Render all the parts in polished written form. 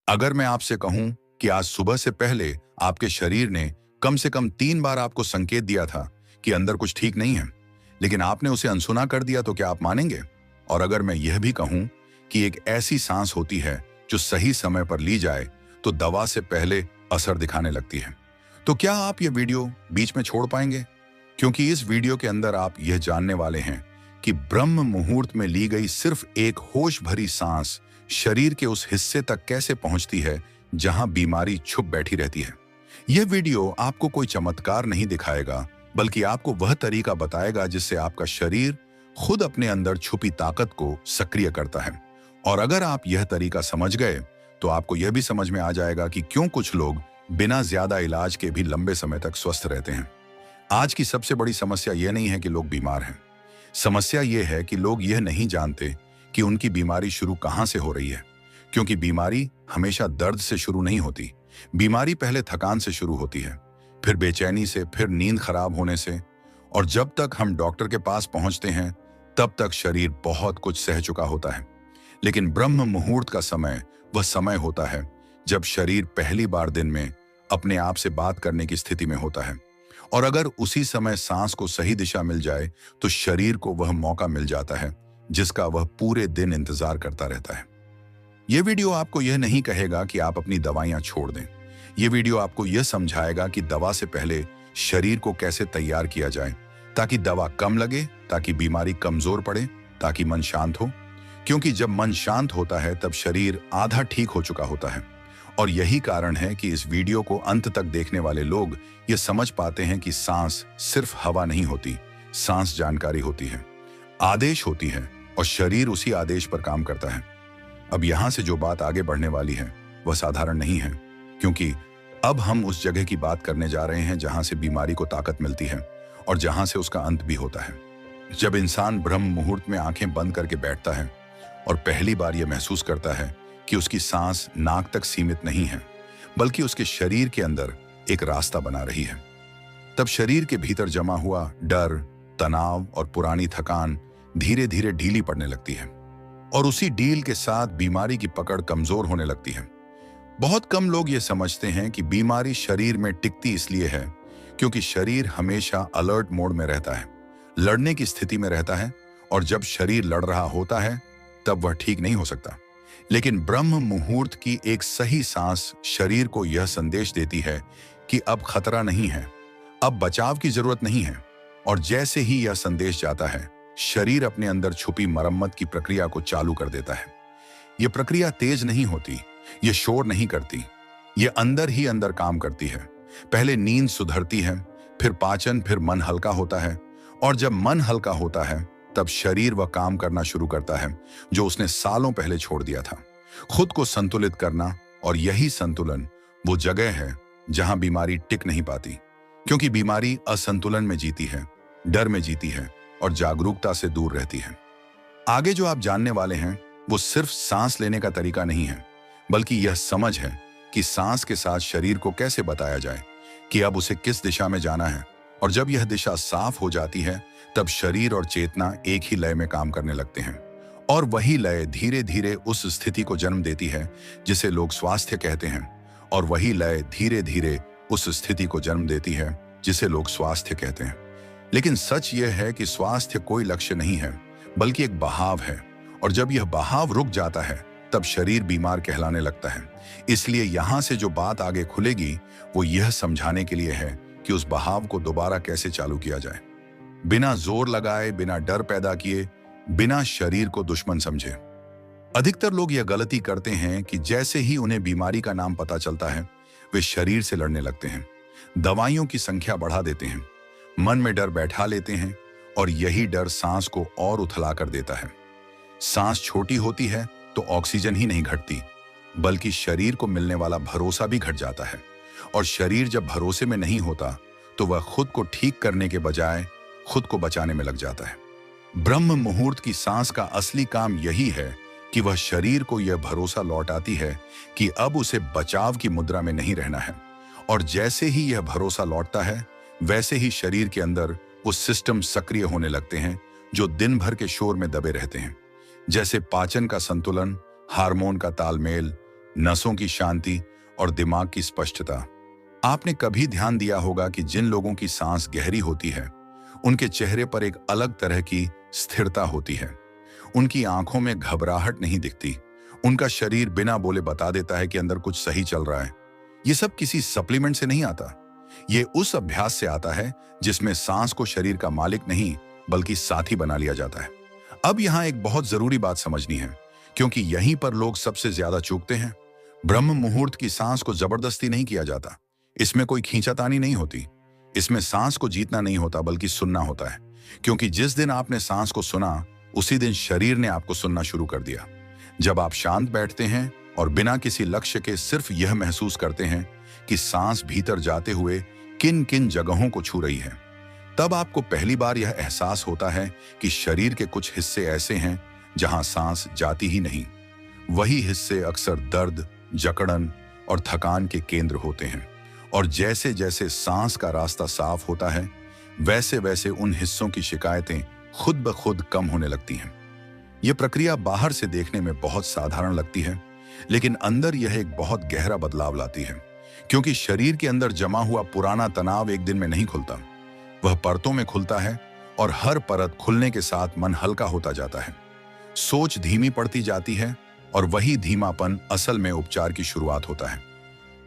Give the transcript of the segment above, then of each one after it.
अगर मैं आपसे कहूं कि आज सुबह से पहले आपके शरीर ने कम से कम 3 बार आपको संकेत दिया था कि अंदर कुछ ठीक नहीं है, लेकिन आपने उसे अनसुना कर दिया, तो क्या आप मानेंगे? और अगर मैं यह भी कहूं कि एक ऐसी सांस होती है जो सही समय पर ली जाए तो दवा से पहले असर दिखाने लगती है, तो क्या आप यह वीडियो बीच में छोड़ पाएंगे? क्योंकि इस वीडियो के अंदर आप यह जानने वाले हैं कि ब्रह्म मुहूर्त में ली गई सिर्फ एक होश भरी सांस शरीर के उस हिस्से तक कैसे पहुंचती है जहां बीमारी छुप बैठी रहती है। यह वीडियो आपको कोई चमत्कार नहीं दिखाएगा, बल्कि आपको वह तरीका बताएगा जिससे आपका शरीर खुद अपने अंदर छुपी ताकत को सक्रिय करता है। और अगर आप यह तरीका समझ गए तो आपको यह भी समझ में आ जाएगा कि क्यों कुछ लोग बिना ज्यादा इलाज के भी लंबे समय तक स्वस्थ रहते हैं। आज की सबसे बड़ी समस्या यह नहीं है कि लोग बीमार हैं। समस्या यह है कि लोग यह नहीं जानते कि उनकी बीमारी शुरू कहां से हो रही है। क्योंकि बीमारी हमेशा दर्द से शुरू नहीं होती। बीमारी पहले थकान से शुरू होती है, फिर बेचैनी से, फिर नींद खराब होने से, और जब तक हम डॉक्टर के पास पहुंचते हैं तब तक शरीर बहुत कुछ सह चुका होता है। लेकिन ब्रह्म मुहूर्त का समय वह समय होता है जब शरीर पहली बार दिन में अपने आप से बात करने की स्थिति में होता है। और अगर उसी समय सांस को सही दिशा मिल जाए तो शरीर को वह मौका मिल जाता है जिसका वह पूरे दिन इंतजार करता रहता है। यह वीडियो आपको यह नहीं कहेगा कि आप अपनी दवाइयां छोड़ दें। यह वीडियो आपको यह समझाएगा कि दवा से पहले शरीर को कैसे तैयार किया जाए, ताकि दवा कम लगे, ताकि बीमारी कमजोर पड़े, ताकि मन शांत हो। क्योंकि जब मन शांत होता है तब शरीर आधा ठीक हो चुका होता है। और यही कारण है कि इस वीडियो को अंत तक देखने वाले लोग ये समझ पाते हैं कि सांस सिर्फ हवा नहीं होती, सांस जानकारी होती है, आदेश होती है, और शरीर उसी आदेश पर काम करता है। अब यहां से जो बात आगे बढ़ने वाली है वह साधारण नहीं है, क्योंकि अब हम उस जगह की बात करने जा रहे हैं जहां से बीमारी को ताकत मिलती है और जहां से उसका अंत भी होता है। जब इंसान ब्रह्म मुहूर्त में आंखें बंद करके बैठता है और पहली बार यह महसूस करता है कि उसकी सांस नाक तक सीमित नहीं है, बल्कि उसके शरीर के अंदर एक रास्ता बना रही है, तब शरीर के भीतर जमा हुआ डर, तनाव और पुरानी थकान धीरे धीरे ढीली पड़ने लगती है। और उसी ढील के साथ बीमारी की पकड़ कमजोर होने लगती है। बहुत कम लोग ये समझते हैं कि बीमारी शरीर में टिकती इसलिए है क्योंकि शरीर हमेशा अलर्ट मोड में रहता है, लड़ने की स्थिति में रहता है, और जब शरीर लड़ रहा होता है तब वह ठीक नहीं हो सकता। लेकिन ब्रह्म मुहूर्त की एक सही सांस शरीर को यह संदेश देती है कि अब खतरा नहीं है, अब बचाव की जरूरत नहीं है। और जैसे ही यह संदेश जाता है, शरीर अपने अंदर छुपी मरम्मत की प्रक्रिया को चालू कर देता है। यह प्रक्रिया तेज नहीं होती, यह शोर नहीं करती, यह अंदर ही अंदर काम करती है। पहले नींद सुधरती है, फिर पाचन, फिर मन हल्का होता है, और जब मन हल्का होता है तब शरीर वह काम करना शुरू करता है जो उसने सालों पहले छोड़ दिया था, खुद को संतुलित करना। और यही संतुलन वो जगह है जहां बीमारी टिक नहीं पाती, क्योंकि बीमारी असंतुलन में जीती है, डर में जीती है और जागरूकता से दूर रहती है। आगे जो आप जानने वाले हैं वो सिर्फ सांस लेने का तरीका नहीं है, बल्कि यह समझ है कि सांस के साथ शरीर को कैसे बताया जाए कि अब उसे किस दिशा में जाना है। और जब यह दिशा साफ हो जाती है तब शरीर और चेतना एक ही लय में काम करने लगते हैं, और वही लय धीरे धीरे उस स्थिति को जन्म देती है जिसे लोग स्वास्थ्य कहते हैं, और वही लय धीरे धीरे उस स्थिति को जन्म देती है जिसे लोग स्वास्थ्य कहते हैं। लेकिन सच यह है कि स्वास्थ्य कोई लक्ष्य नहीं है, बल्कि एक बहाव है, और जब यह बहाव रुक जाता है तब शरीर बीमार कहलाने लगता है। इसलिए यहां से जो बात आगे खुलेगी वो यह समझाने के लिए है कि उस बहाव को दोबारा कैसे चालू किया जाए, बिना जोर लगाए, बिना डर पैदा किए, बिना शरीर को दुश्मन समझे। अधिकतर लोग यह गलती करते हैं कि जैसे ही उन्हें बीमारी का नाम पता चलता है वे शरीर से लड़ने लगते हैं, दवाइयों की संख्या बढ़ा देते हैं, मन में डर बैठा लेते हैं, और यही डर सांस को और उथला कर देता है। सांस छोटी होती है तो ऑक्सीजन ही नहीं घटती, बल्कि शरीर को मिलने वाला भरोसा भी घट जाता है। और शरीर जब भरोसे में नहीं होता तो वह खुद को ठीक करने के बजाय खुद को बचाने में लग जाता है। ब्रह्म मुहूर्त की सांस का असली काम यही है कि वह शरीर को यह भरोसा लौटाती है कि अब उसे बचाव की मुद्रा में नहीं रहना है। और जैसे ही यह भरोसा लौटता है वैसे ही शरीर के अंदर वो सिस्टम सक्रिय होने लगते हैं जो दिन भर के शोर में दबे रहते हैं, जैसे पाचन का संतुलन, हार्मोन का तालमेल, नसों की शांति और दिमाग की स्पष्टता। आपने कभी ध्यान दिया होगा कि जिन लोगों की सांस गहरी होती है उनके चेहरे पर एक अलग तरह की स्थिरता होती है। उनकी आंखों में घबराहट नहीं दिखती। उनका शरीर बिना बोले बता देता है कि अंदर कुछ सही चल रहा है। ये सब किसी सप्लीमेंट से नहीं आता। ये उस अभ्यास से आता है जिसमें सांस को शरीर का मालिक नहीं बल्कि साथी बना लिया जाता है। अब यहाँ एक बहुत जरूरी बात समझनी है, क्योंकि यहीं पर लोग सबसे ज्यादा चूकते हैं। ब्रह्म मुहूर्त की सांस को जबरदस्ती नहीं किया जाता। इसमें कोई खींचातानी नहीं होती। इसमें सांस को जीतना नहीं होता बल्कि सुनना होता है। क्योंकि जिस दिन आपने सांस को सुना उसी दिन शरीर ने आपको सुनना शुरू कर दिया। जब आप शांत बैठते हैं और बिना किसी लक्ष्य के सिर्फ यह महसूस करते हैं कि सांस भीतर जाते हुए किन किन जगहों को छू रही है, तब आपको पहली बार यह एहसास होता है कि शरीर के कुछ हिस्से ऐसे हैं जहां सांस जाती ही नहीं। वही हिस्से अक्सर दर्द, जकड़न और थकान के केंद्र होते हैं। और जैसे जैसे सांस का रास्ता साफ होता है वैसे वैसे उन हिस्सों की शिकायतें खुद ब खुद कम होने लगती हैं। यह प्रक्रिया बाहर से देखने में बहुत साधारण लगती है, लेकिन अंदर यह एक बहुत गहरा बदलाव लाती है। क्योंकि शरीर के अंदर जमा हुआ पुराना तनाव एक दिन में नहीं खुलता, वह परतों में खुलता है और हर परत खुलने के साथ मन हल्का होता जाता है। सोच धीमी पड़ती जाती है और वही धीमापन असल में उपचार की शुरुआत होता है।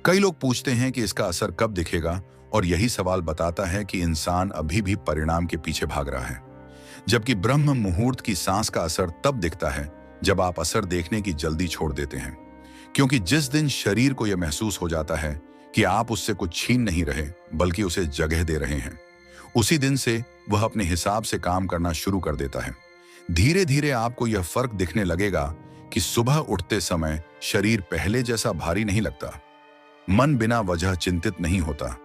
कई लोग पूछते हैं कि इसका असर कब दिखेगा, और यही सवाल बताता है कि इंसान अभी भी परिणाम के पीछे भाग रहा है। जबकि ब्रह्म मुहूर्त की सांस का असर तब दिखता है जब आप असर देखने की जल्दी छोड़ देते हैं। क्योंकि जिस दिन शरीर को यह महसूस हो जाता है कि आप उससे कुछ छीन नहीं रहे बल्कि उसे जगह दे रहे हैं, उसी दिन से वह अपने हिसाब से काम करना शुरू कर देता है। धीरे धीरे आपको यह फर्क दिखने लगेगा कि सुबह उठते समय शरीर पहले जैसा भारी नहीं लगता। मन बिना वजह चिंतित नहीं होता।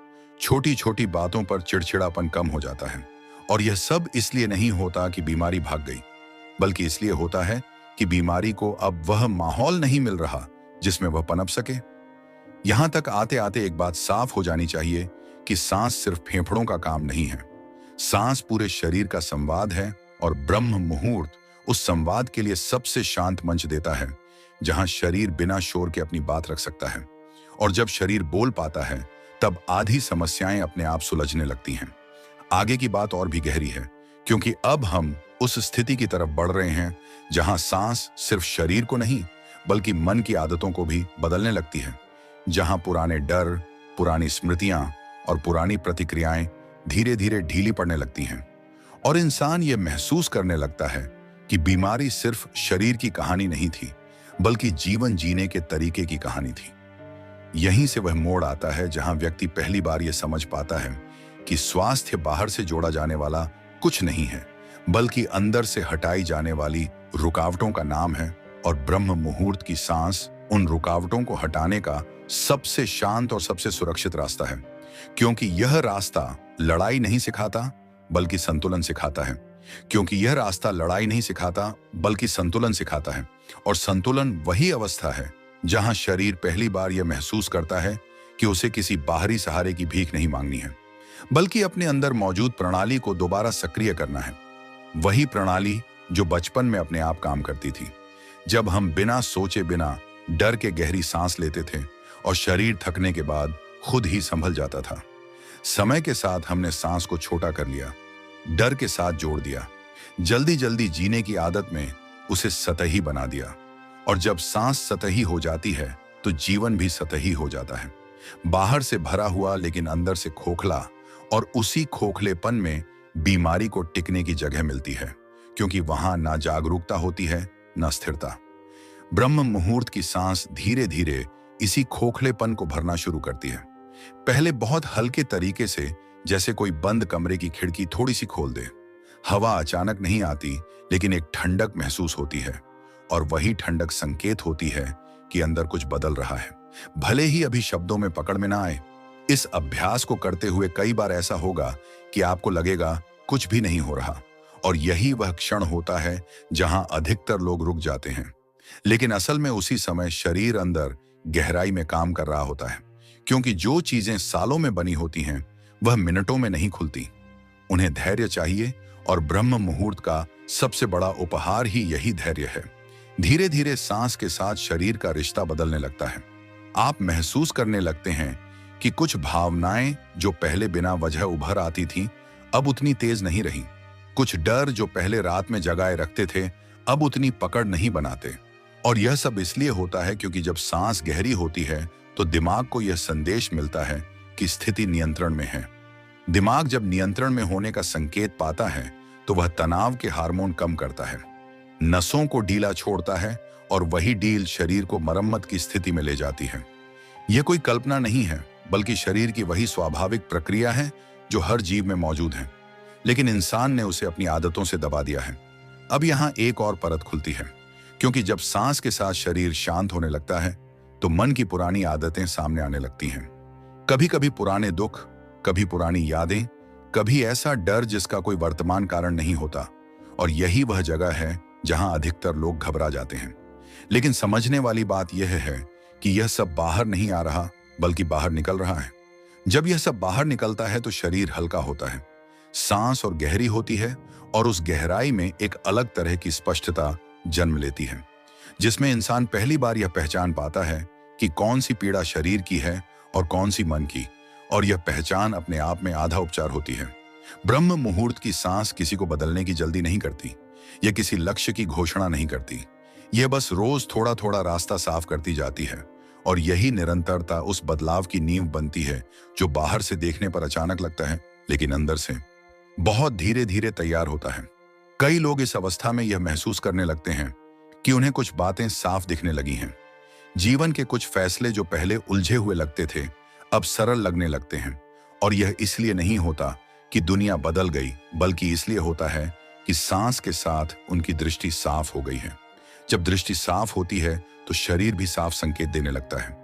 छोटी छोटी बातों पर चिड़चिड़ापन कम हो जाता है। और यह सब इसलिए नहीं होता कि बीमारी भाग गई, बल्कि इसलिए होता है कि बीमारी को अब वह माहौल नहीं मिल रहा जिसमें वह पनप सके। यहां तक आते आते एक बात साफ हो जानी चाहिए कि सांस सिर्फ फेफड़ों का काम नहीं है। सांस पूरे शरीर का संवाद है, और ब्रह्म मुहूर्त उस संवाद के लिए सबसे शांत मंच देता है जहां शरीर बिना शोर के अपनी बात रख सकता है। और जब शरीर बोल पाता है तब आधी समस्याएं अपने आप सुलझने लगती हैं। आगे की बात और भी गहरी है, क्योंकि अब हम उस स्थिति की तरफ बढ़ रहे हैं जहां सांस सिर्फ शरीर को नहीं बल्कि मन की आदतों को भी बदलने लगती है। जहां पुराने डर, पुरानी स्मृतियां और पुरानी प्रतिक्रियाएं धीरे धीरे ढीली पड़ने लगती हैं, और इंसान ये महसूस करने लगता है कि बीमारी सिर्फ शरीर की कहानी नहीं थी बल्कि जीवन जीने के तरीके की कहानी थी। यहीं से वह मोड़ आता है जहां व्यक्ति पहली बार यह समझ पाता है कि स्वास्थ्य बाहर से जोड़ा जाने वाला कुछ नहीं है बल्कि अंदर से हटाई जाने वाली रुकावटों का नाम है। और ब्रह्म मुहूर्त की सांस उन रुकावटों को हटाने का सबसे शांत और सबसे सुरक्षित रास्ता है। क्योंकि यह रास्ता लड़ाई नहीं सिखाता बल्कि संतुलन सिखाता है। क्योंकि यह रास्ता लड़ाई नहीं सिखाता बल्कि संतुलन सिखाता है। और संतुलन वही अवस्था है जहां शरीर पहली बार यह महसूस करता है कि उसे किसी बाहरी सहारे की भीख नहीं मांगनी है बल्कि अपने अंदर मौजूद प्रणाली को दोबारा सक्रिय करना है। वही प्रणाली जो बचपन में अपने आप काम करती थी, जब हम बिना सोचे बिना डर के गहरी सांस लेते थे और शरीर थकने के बाद खुद ही संभल जाता था। समय के साथ हमने सांस को छोटा कर लिया, डर के साथ जोड़ दिया, जल्दी जल्दी जीने की आदत में उसे सतही बना दिया। और जब सांस सतही हो जाती है तो जीवन भी सतही हो जाता है। बाहर से भरा हुआ लेकिन अंदर से खोखला, और उसी खोखलेपन में बीमारी को टिकने की जगह मिलती है, क्योंकि वहां ना जागरूकता होती है ना स्थिरता। ब्रह्म मुहूर्त की सांस धीरे धीरे इसी खोखलेपन को भरना शुरू करती है। पहले बहुत हल्के तरीके से, जैसे कोई बंद कमरे की खिड़की थोड़ी सी खोल दे। हवा अचानक नहीं आती, लेकिन एक ठंडक महसूस होती है, और वही ठंडक संकेत होती है कि अंदर कुछ बदल रहा है, भले ही अभी शब्दों में पकड़ में ना आए। इस अभ्यास को करते हुए कई बार ऐसा होगा कि आपको लगेगा कुछ भी नहीं हो रहा, और यही वह क्षण होता है जहां अधिकतर लोग रुक जाते हैं। लेकिन असल में उसी समय शरीर अंदर गहराई में काम कर रहा होता है, क्योंकि जो चीजें सालों में बनी होती हैं वह मिनटों में नहीं खुलती। उन्हें धैर्य चाहिए, और ब्रह्म मुहूर्त का सबसे बड़ा उपहार ही यही धैर्य है। धीरे धीरे सांस के साथ शरीर का रिश्ता बदलने लगता है। आप महसूस करने लगते हैं कि कुछ भावनाएं जो पहले बिना वजह उभर आती थीं, अब उतनी तेज नहीं रही। कुछ डर जो पहले रात में जगाए रखते थे, अब उतनी पकड़ नहीं बनाते। और यह सब इसलिए होता है क्योंकि जब सांस गहरी होती है तो दिमाग को यह संदेश मिलता है कि स्थिति नियंत्रण में है। दिमाग जब नियंत्रण में होने का संकेत पाता है तो वह तनाव के हार्मोन कम करता है, नसों को ढीला छोड़ता है और वही ढील शरीर को मरम्मत की स्थिति में ले जाती है। यह कोई कल्पना नहीं है, बल्कि शरीर की वही स्वाभाविक प्रक्रिया है जो हर जीव में मौजूद है, लेकिन इंसान ने उसे अपनी आदतों से दबा दिया है। अब यहाँ एक और परत खुलती है, क्योंकि जब सांस के साथ शरीर शांत होने लगता है तो मन की पुरानी आदतें सामने आने लगती हैं। कभी कभी पुराने दुख, कभी पुरानी यादें, कभी ऐसा डर जिसका कोई वर्तमान कारण नहीं होता। और यही वह जगह है जहां अधिकतर लोग घबरा जाते हैं। लेकिन समझने वाली बात यह है कि यह सब बाहर नहीं आ रहा, बल्कि बाहर निकल रहा है। जब यह सब बाहर निकलता है तो शरीर हल्का होता है, सांस और गहरी होती है, और उस गहराई में एक अलग तरह की स्पष्टता जन्म लेती है, जिसमें इंसान पहली बार यह पहचान पाता है कि कौन सी पीड़ा शरीर की है और कौन सी मन की। और यह पहचान अपने आप में आधा उपचार होती है। ब्रह्म मुहूर्त की सांस किसी को बदलने की जल्दी नहीं करती, यह किसी लक्ष्य की घोषणा नहीं करती। यह बस रोज थोड़ा थोड़ा रास्ता साफ करती जाती है, और यही निरंतरता उस बदलाव की नींव बनती है जो बाहर से देखने पर अचानक लगता है, लेकिन अंदर से बहुत धीरे धीरे तैयार होता है। कई लोग इस अवस्था में यह महसूस करने लगते हैं कि उन्हें कुछ बातें साफ दिखने लगी हैं। जीवन के कुछ फैसले जो पहले उलझे हुए लगते थे, अब सरल लगने लगते हैं। और यह इसलिए नहीं होता कि दुनिया बदल गई, बल्कि इसलिए होता है कि सांस के साथ उनकी दृष्टि साफ हो गई है। जब दृष्टि साफ होती है तो शरीर भी साफ संकेत देने लगता है।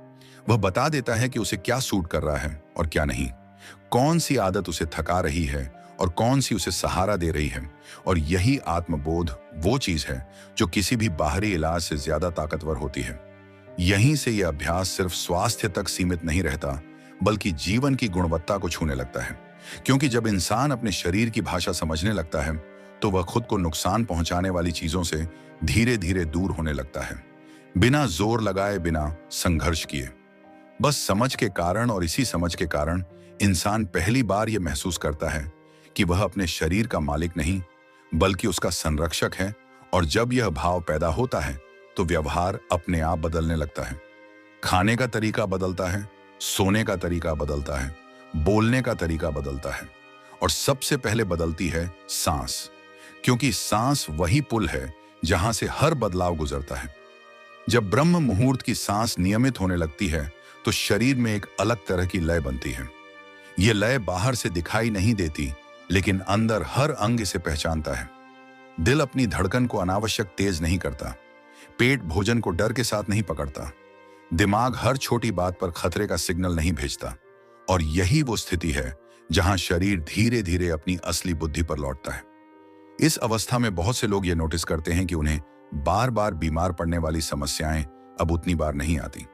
वह बता देता है कि उसे क्या सूट कर रहा है और क्या नहीं, कौन सी आदत उसे थका रही है और कौन सी उसे सहारा दे रही है। और यही आत्मबोध वो चीज है जो किसी भी बाहरी इलाज से ज्यादा ताकतवर होती है। यहीं से यह अभ्यास सिर्फ स्वास्थ्य तक सीमित नहीं रहता, बल्कि जीवन की गुणवत्ता को छूने लगता है। क्योंकि जब इंसान अपने शरीर की भाषा समझने लगता है तो वह खुद को नुकसान पहुंचाने वाली चीजों से धीरे धीरे दूर होने लगता है, बिना जोर लगाए, बिना संघर्ष किए, बस समझ के कारण। और इसी समझ के कारण इंसान पहली बार यह महसूस करता है कि वह अपने शरीर का मालिक नहीं, बल्कि उसका संरक्षक है। और जब यह भाव पैदा होता है तो व्यवहार अपने आप बदलने लगता है। खाने का तरीका बदलता है, सोने का तरीका बदलता है, बोलने का तरीका बदलता है, और सबसे पहले बदलती है सांस, क्योंकि सांस वही पुल है जहां से हर बदलाव गुजरता है। जब ब्रह्म मुहूर्त की सांस नियमित होने लगती है तो शरीर में एक अलग तरह की लय बनती है। यह लय बाहर से दिखाई नहीं देती, लेकिन अंदर हर अंग इसे पहचानता है। दिल अपनी धड़कन को अनावश्यक तेज नहीं करता, पेट भोजन को डर के साथ नहीं पकड़ता, दिमाग हर छोटी बात पर खतरे का सिग्नल नहीं भेजता। और यही वो स्थिति है जहां शरीर धीरे धीरे अपनी असली बुद्धि पर लौटता है। इस अवस्था में बहुत से लोग ये नोटिस करते हैं कि उन्हें बार बार बीमार पड़ने वाली समस्याएं अब उतनी बार नहीं आती।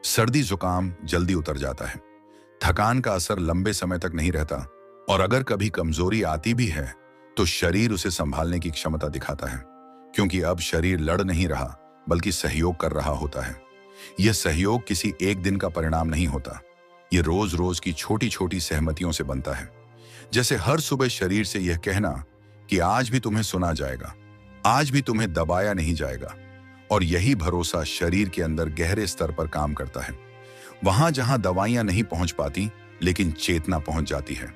सर्दी जुकाम जल्दी उतर जाता है, थकान का असर लंबे समय तक नहीं रहता, और अगर कभी कमजोरी आती भी है तो शरीर उसे संभालने की क्षमता दिखाता है, क्योंकि अब शरीर लड़ नहीं रहा, बल्कि सहयोग कर रहा होता है। यह सहयोग किसी एक दिन का परिणाम नहीं होता, ये रोज रोज की छोटी छोटी सहमतियों से बनता है। जैसे हर सुबह शरीर से यह कहना कि आज भी तुम्हें सुना जाएगा, आज भी तुम्हें दबाया नहीं जाएगा। और यही भरोसा शरीर के अंदर गहरे स्तर पर काम करता है, वहां जहां दवाइयां नहीं पहुंच पाती, लेकिन चेतना पहुंच जाती है।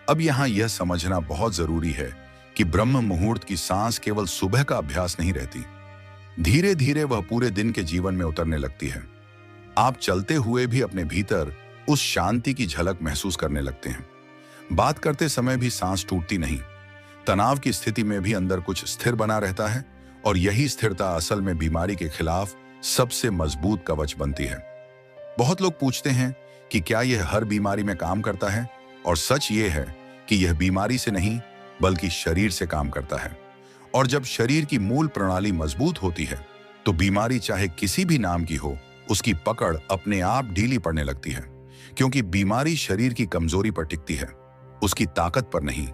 अब यहां यह समझना बहुत जरूरी है कि ब्रह्म मुहूर्त की सांस केवल सुबह का अभ्यास नहीं रहती, धीरे धीरे वह पूरे दिन के जीवन में उतरने लगती है। आप चलते हुए भी अपने भीतर उस शांति की झलक महसूस करने लगते हैं। बात करते समय भी सांस टूटती नहीं, तनाव की स्थिति में भी अंदर कुछ स्थिर बना रहता है, और यही स्थिरता असल में बीमारी के खिलाफ सबसे मजबूत कवच बनती है। बहुत लोग पूछते हैं कि क्या यह हर बीमारी में काम करता है, और सच ये है कि यह बीमारी से नहीं, बल्कि शरीर से काम करता है। और जब शरीर की मूल प्रणाली मजबूत होती है तो बीमारी चाहे किसी भी नाम की हो, उसकी पकड़ अपने आप ढीली पड़ने लगती है, क्योंकि बीमारी शरीर की कमजोरी पर टिकती है, उसकी ताकत पर नहीं।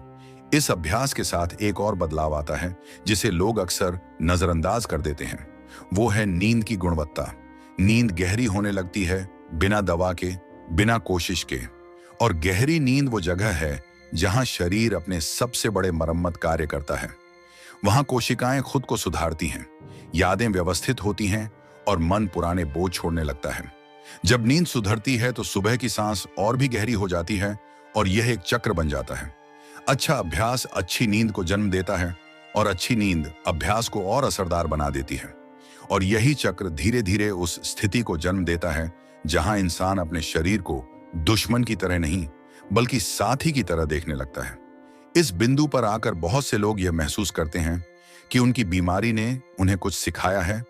इस अभ्यास के साथ एक और बदलाव आता है जिसे लोग अक्सर नजरअंदाज कर देते हैं, वो है नींद की गुणवत्ता। नींद गहरी होने लगती है बिना दवा के, बिना कोशिश के। और गहरी नींद वो जगह है जहां शरीर अपने सबसे बड़े मरम्मत कार्य करता है। वहां कोशिकाएं खुद को सुधारती हैं, यादें व्यवस्थित होती हैं और मन पुराने बोझ छोड़ने लगता है। जब नींद सुधरती है तो सुबह की सांस और भी गहरी हो जाती है और यह एक चक्र बन जाता है। अच्छा अभ्यास अच्छी नींद को जन्म देता है और अच्छी नींद अभ्यास को और असरदार बना देती है। और यही चक्र धीरे धीरे उस स्थिति को जन्म देता है जहां इंसान अपने शरीर को दुश्मन की तरह नहीं बल्कि साथी की तरह देखने लगता है। इस बिंदु पर आकर बहुत से लोग यह महसूस करते हैं कि उनकी बीमारी ने उन्हें कुछ सिखाया है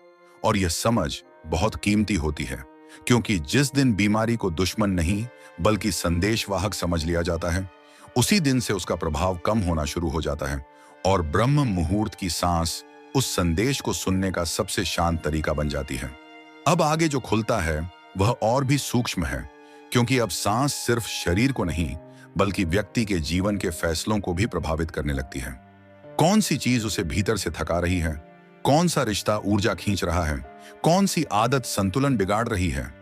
और यह समझ बहुत कीमती होती है, क्योंकि जिस दिन बीमारी को दुश्मन नहीं बल्कि संदेशवाहक समझ लिया जाता है, उसी दिन से उसका प्रभाव कम होना शुरू हो जाता है और ब्रह्म मुहूर्त की सांस उस संदेश को सुनने का सबसे शांत तरीका बन जाती है। अब आगे जो खुलता है वह और भी सूक्ष्म है, क्योंकि अब सांस सिर्फ शरीर को नहीं बल्कि व्यक्ति के जीवन के फैसलों को भी प्रभावित करने लगती है। कौन सी चीज उसे भीतर से थका रही है, कौन सा रिश्ता ऊर्जा खींच रहा है, कौन सी आदत संतुलन बिगाड़ रही है,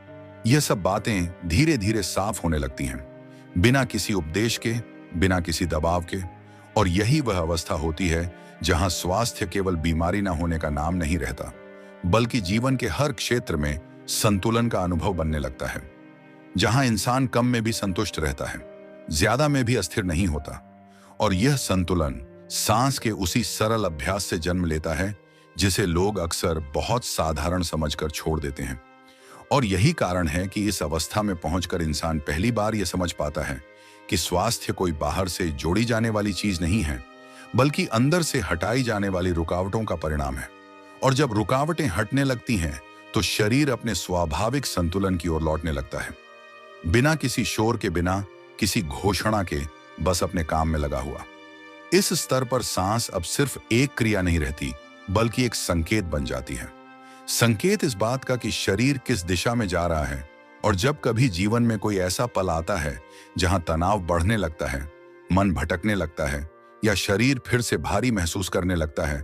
यह सब बातें धीरे धीरे साफ होने लगती हैं, बिना किसी उपदेश के, बिना किसी दबाव के। और यही वह अवस्था होती है जहां स्वास्थ्य केवल बीमारी ना होने का नाम नहीं रहता, बल्कि जीवन के हर क्षेत्र में संतुलन का अनुभव बनने लगता है। जहां इंसान कम में भी संतुष्ट रहता है, ज्यादा में भी अस्थिर नहीं होता। और यह संतुलन सांस के उसी सरल अभ्यास से जन्म लेता है जिसे लोग अक्सर बहुत साधारण समझकर छोड़ देते हैं। और यही कारण है कि इस अवस्था में पहुंचकर इंसान पहली बार यह समझ पाता है कि स्वास्थ्य कोई बाहर से जोड़ी जाने वाली चीज नहीं है, बल्कि अंदर से हटाई जाने वाली रुकावटों का परिणाम है। और जब रुकावटें हटने लगती हैं तो शरीर अपने स्वाभाविक संतुलन की ओर लौटने लगता है, बिना किसी शोर के, बिना किसी घोषणा के, बस अपने काम में लगा हुआ। इस स्तर पर सांस अब सिर्फ एक क्रिया नहीं रहती बल्कि एक संकेत बन जाती है। संकेत इस बात का कि शरीर किस दिशा में जा रहा है। और जब कभी जीवन में कोई ऐसा पल आता है जहां तनाव बढ़ने लगता है, मन भटकने लगता है या शरीर फिर से भारी महसूस करने लगता है,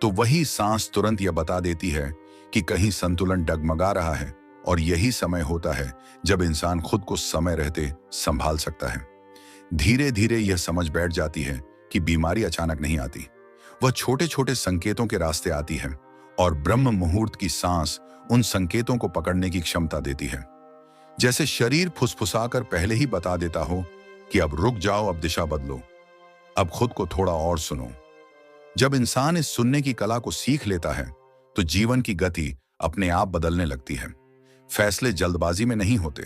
तो वही सांस तुरंत यह बता देती है कि कहीं संतुलन डगमगा रहा है। और यही समय होता है जब इंसान खुद को समय रहते संभाल सकता है। धीरे धीरे यह समझ बैठ जाती है कि बीमारी अचानक नहीं आती, वह छोटे छोटे संकेतों के रास्ते आती है और ब्रह्म मुहूर्त की सांस उन संकेतों को पकड़ने की क्षमता देती है। जैसे शरीर फुसफुसाकर पहले ही बता देता हो कि अब रुक जाओ, अब दिशा बदलो, अब खुद को थोड़ा और सुनो। जब इंसान इस सुनने की कला को सीख लेता है तो जीवन की गति अपने आप बदलने लगती है। फैसले जल्दबाजी में नहीं होते,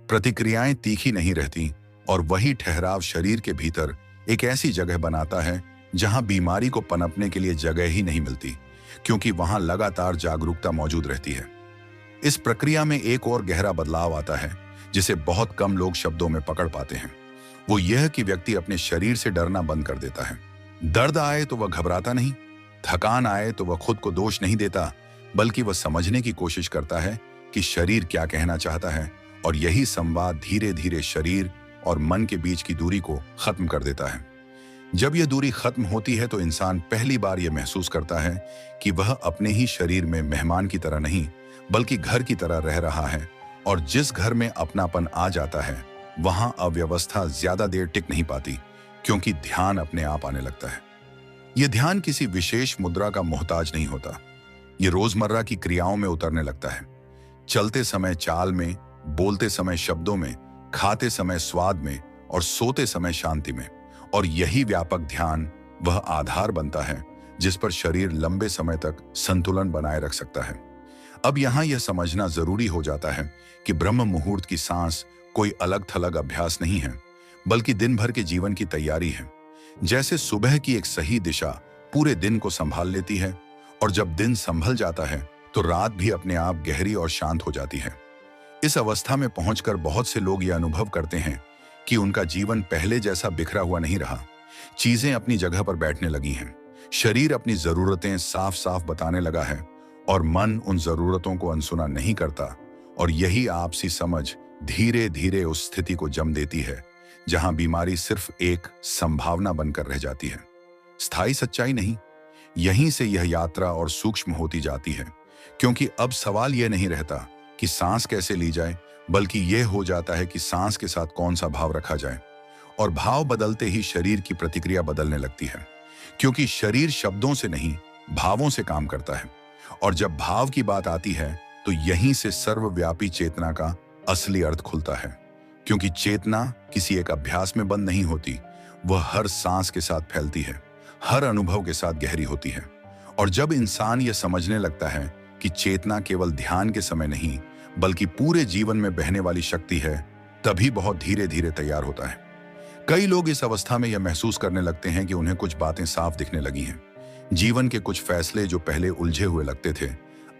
प्रतिक्रियाएं तीखी नहीं रहती और वही ठहराव शरीर के भीतर एक ऐसी जगह बनाता है जहां बीमारी को पनपने के लिए जगह ही नहीं मिलती, क्योंकि वहां लगातार जागरूकता मौजूद रहती है। इस प्रक्रिया में एक और गहरा बदलाव आता है जिसे बहुत कम लोग शब्दों में पकड़ पाते हैं। वो यह कि व्यक्ति अपने शरीर से डरना बंद कर देता है। दर्द आए तो वह घबराता नहीं, थकान आए तो वह खुद को दोष नहीं देता, बल्कि वह समझने की कोशिश करता है कि शरीर क्या कहना चाहता है। और यही संवाद धीरे धीरे शरीर और मन के बीच की दूरी को खत्म कर देता है। जब यह दूरी खत्म होती है तो इंसान पहली बार यह महसूस करता है कि वह अपने ही शरीर में मेहमान की तरह नहीं बल्कि घर की तरह रह रहा है। और जिस घर में अपनापन आ जाता है वहां अव्यवस्था ज्यादा देर टिक नहीं पाती, क्योंकि ध्यान अपने आप आने लगता है। यह ध्यान किसी विशेष मुद्रा का मोहताज नहीं होता, यह रोजमर्रा की क्रियाओं में उतरने लगता है। चलते समय चाल में, बोलते समय शब्दों में, खाते समय स्वाद में और सोते समय शांति में। और यही व्यापक ध्यान वह आधार बनता है जिस पर शरीर लंबे समय तक संतुलन बनाए रख सकता है। अब यहां यह समझना जरूरी हो जाता है कि ब्रह्म मुहूर्त की सांस कोई अलग थलग अभ्यास नहीं है, बल्कि दिन भर के जीवन की तैयारी है। जैसे सुबह की एक सही दिशा पूरे दिन को संभाल लेती है, और जब दिन संभल जाता है तो रात भी अपने आप गहरी और शांत हो जाती है। इस अवस्था में पहुंचकर बहुत से लोग यह अनुभव करते हैं कि उनका जीवन पहले जैसा बिखरा हुआ नहीं रहा। चीजें अपनी जगह पर बैठने लगी हैं, शरीर अपनी जरूरतें साफ साफ बताने लगा है और मन उन जरूरतों को अनसुना नहीं करता। और यही आपसी समझ धीरे धीरे उस स्थिति को जन्म देती है जहां बीमारी सिर्फ एक संभावना बनकर रह जाती है, स्थायी सच्चाई नहीं। यहीं से यह यात्रा और सूक्ष्म होती जाती है, क्योंकि अब सवाल यह नहीं रहता कि सांस कैसे ली जाए, बल्कि यह हो जाता है कि सांस के साथ कौन सा भाव रखा जाए। और भाव बदलते ही शरीर की प्रतिक्रिया बदलने लगती है, क्योंकि शरीर शब्दों से नहीं, भावों से काम करता है। और जब भाव की बात आती है तो यहीं से सर्वव्यापी चेतना का असली अर्थ खुलता है, क्योंकि चेतना किसी एक अभ्यास में बंद नहीं होती, वह हर सांस के साथ फैलती है, हर अनुभव के साथ गहरी होती है। और जब इंसान यह समझने लगता है कि चेतना केवल ध्यान के समय नहीं, बल्कि पूरे जीवन में बहने वाली शक्ति है, तभी बहुत धीरे धीरे तैयार होता है। कई लोग इस अवस्था में यह महसूस करने लगते हैं कि उन्हें कुछ बातें साफ दिखने लगी हैं। जीवन के कुछ फैसले जो पहले उलझे हुए लगते थे,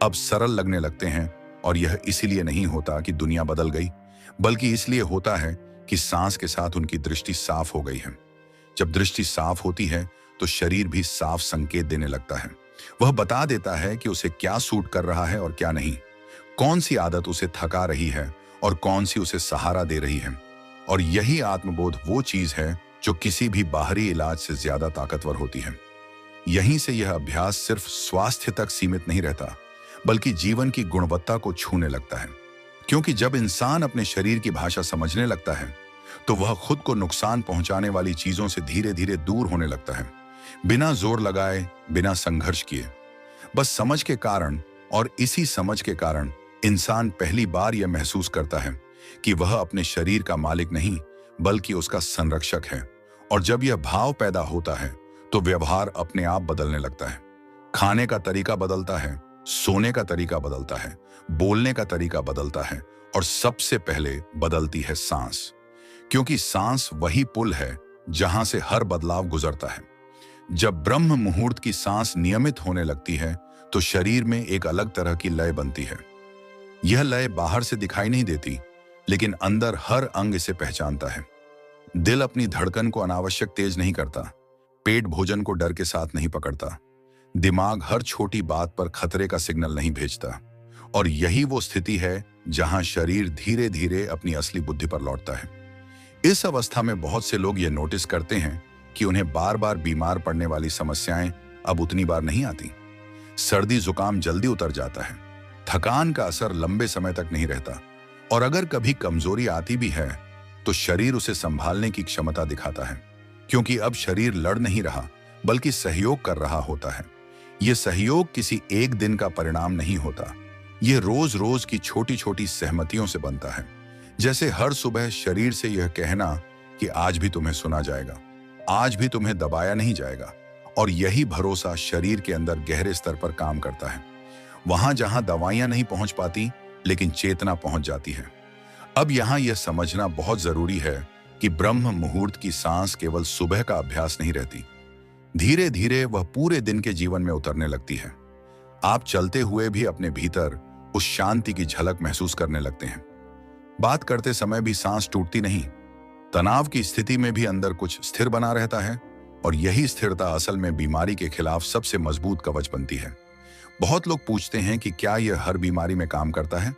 अब सरल लगने लगते हैं। और यह इसीलिए नहीं होता कि दुनिया बदल गई, बल्कि इसलिए होता है कि सांस के साथ उनकी दृष्टि साफ हो गई है। जब दृष्टि साफ होती है तो शरीर भी साफ संकेत देने लगता है। वह बता देता है कि उसे क्या सूट कर रहा है और क्या नहीं, कौन सी आदत उसे थका रही है और कौन सी उसे सहारा दे रही है। और यही आत्मबोध वो चीज है जो किसी भी बाहरी इलाज से ज्यादा ताकतवर होती है। यहीं से यह अभ्यास सिर्फ स्वास्थ्य तक सीमित नहीं रहता, बल्कि जीवन की गुणवत्ता को छूने लगता है। क्योंकि जब इंसान अपने शरीर की भाषा समझने लगता है तो वह खुद को नुकसान पहुंचाने वाली चीजों से धीरे धीरे दूर होने लगता है, बिना जोर लगाए, बिना संघर्ष किए, बस समझ के कारण। और इसी समझ के कारण इंसान पहली बार यह महसूस करता है कि वह अपने शरीर का मालिक नहीं, बल्कि उसका संरक्षक है। और जब यह भाव पैदा होता है तो व्यवहार अपने आप बदलने लगता है। खाने का तरीका बदलता है, सोने का तरीका बदलता है, बोलने का तरीका बदलता है, और सबसे पहले बदलती है सांस। क्योंकि सांस वही पुल है जहां से हर बदलाव गुजरता है। जब ब्रह्म मुहूर्त की सांस नियमित होने लगती है तो शरीर में एक अलग तरह की लय बनती है। यह लय बाहर से दिखाई नहीं देती, लेकिन अंदर हर अंग इसे पहचानता है। दिल अपनी धड़कन को अनावश्यक तेज नहीं करता, पेट भोजन को डर के साथ नहीं पकड़ता, दिमाग हर छोटी बात पर खतरे का सिग्नल नहीं भेजता। और यही वो स्थिति है जहां शरीर धीरे धीरे अपनी असली बुद्धि पर लौटता है। इस अवस्था में बहुत से लोग ये नोटिस करते हैं कि उन्हें बार बार बीमार पड़ने वाली समस्याएं अब उतनी बार नहीं आती। सर्दी जुकाम जल्दी उतर जाता है, थकान का असर लंबे समय तक नहीं रहता, और अगर कभी कमजोरी आती भी है तो शरीर उसे संभालने की क्षमता दिखाता है, क्योंकि अब शरीर लड़ नहीं रहा, बल्कि सहयोग कर रहा होता है। यह सहयोग किसी एक दिन का परिणाम नहीं होता, यह रोज रोज की छोटी छोटी सहमतियों से बनता है। जैसे हर सुबह शरीर से यह कहना कि आज भी तुम्हें सुना जाएगा, आज भी तुम्हें दबाया नहीं जाएगा। और यही भरोसा शरीर के अंदर गहरे स्तर पर काम करता है, वहां जहां दवाइयां नहीं पहुंच पाती, लेकिन चेतना पहुंच जाती है। अब यहां यह समझना बहुत जरूरी है कि ब्रह्म मुहूर्त की सांस केवल सुबह का अभ्यास नहीं रहती, धीरे धीरे वह पूरे दिन के जीवन में उतरने लगती है। आप चलते हुए भी अपने भीतर उस शांति की झलक महसूस करने लगते हैं। बात करते समय भी सांस टूटती नहीं, तनाव की स्थिति में भी अंदर कुछ स्थिर बना रहता है। और यही स्थिरता असल में बीमारी के खिलाफ सबसे मजबूत कवच बनती है। बहुत लोग पूछते हैं कि क्या यह हर बीमारी में काम करता है,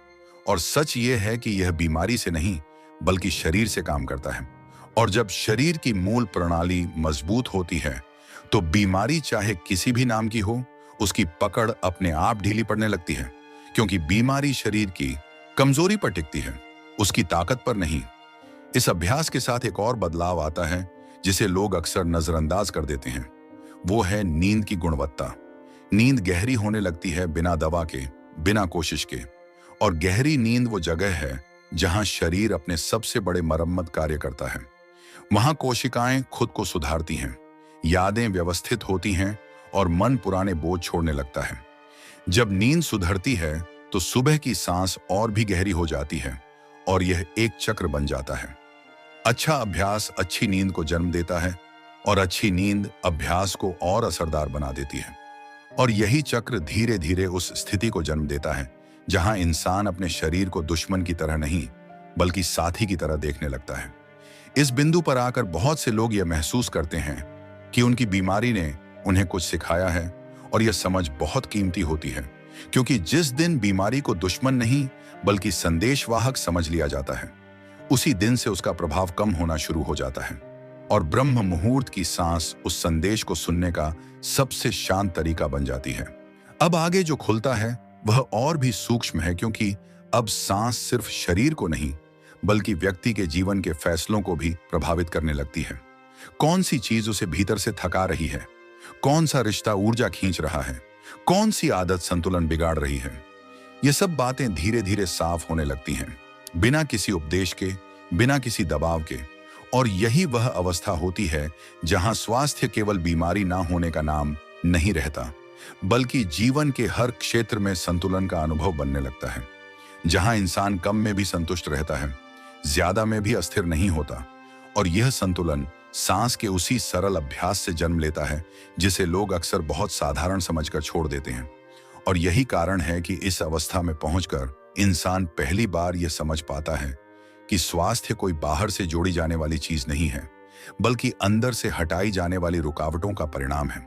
और सच यह है कि यह बीमारी से नहीं, बल्कि शरीर से काम करता है। और जब शरीर की मूल प्रणाली मजबूत होती है तो बीमारी चाहे किसी भी नाम की हो, उसकी पकड़ अपने आप ढीली पड़ने लगती है, क्योंकि बीमारी शरीर की कमजोरी पर टिकती है, उसकी ताकत पर नहीं। इस अभ्यास के साथ एक और बदलाव आता है जिसे लोग अक्सर नजरअंदाज कर देते हैं, वो है नींद की गुणवत्ता। नींद गहरी होने लगती है बिना दवा के, बिना कोशिश के। और गहरी नींद वो जगह है जहां शरीर अपने सबसे बड़े मरम्मत कार्य करता है। वहां कोशिकाएं खुद को सुधारती हैं, यादें व्यवस्थित होती हैं, और मन पुराने बोझ छोड़ने लगता है। जब नींद सुधरती है तो सुबह की सांस और भी गहरी हो जाती है, और यह एक चक्र बन जाता है। अच्छा अभ्यास अच्छी नींद को जन्म देता है, और अच्छी नींद अभ्यास को और असरदार बना देती है। और यही चक्र धीरे धीरे उस स्थिति को जन्म देता है जहां इंसान अपने शरीर को दुश्मन की तरह नहीं, बल्कि साथी की तरह देखने लगता है। इस बिंदु पर आकर बहुत से लोग यह महसूस करते हैं कि उनकी बीमारी ने उन्हें कुछ सिखाया है, और यह समझ बहुत कीमती होती है, क्योंकि जिस दिन बीमारी को दुश्मन नहीं, बल्कि संदेशवाहक समझ लिया जाता है, उसी दिन से उसका प्रभाव कम होना शुरू हो जाता है। और ब्रह्म मुहूर्त की सांस उस संदेश को सुनने का सबसे शांत तरीका बन जाती है। अब आगे जो खुलता है वह और भी सूक्ष्म है, क्योंकि अब सांस सिर्फ शरीर को नहीं बल्कि व्यक्ति के जीवन के फैसलों को भी प्रभावित करने लगती है। कौन सी चीज उसे भीतर से थका रही है, कौन सा रिश्ता ऊर्जा खींच रहा है, कौन सी आदत संतुलन बिगाड़ रही है, ये सब बातें धीरे धीरे साफ होने लगती हैं, बिना किसी उपदेश के, बिना किसी दबाव के। और यही वह अवस्था होती है जहां स्वास्थ्य केवल बीमारी ना होने का नाम नहीं रहता, बल्कि जीवन के हर क्षेत्र में संतुलन का अनुभव बनने लगता है। जहां इंसान कम में भी संतुष्ट रहता है, ज्यादा में भी अस्थिर नहीं होता। और यह संतुलन सांस के उसी सरल अभ्यास से जन्म लेता है जिसे लोग अक्सर बहुत साधारण समझकर छोड़ देते हैं। और यही कारण है कि इस अवस्था में पहुंचकर इंसान पहली बार यह समझ पाता है कि स्वास्थ्य कोई बाहर से जोड़ी जाने वाली चीज नहीं है, बल्कि अंदर से हटाई जाने वाली रुकावटों का परिणाम है।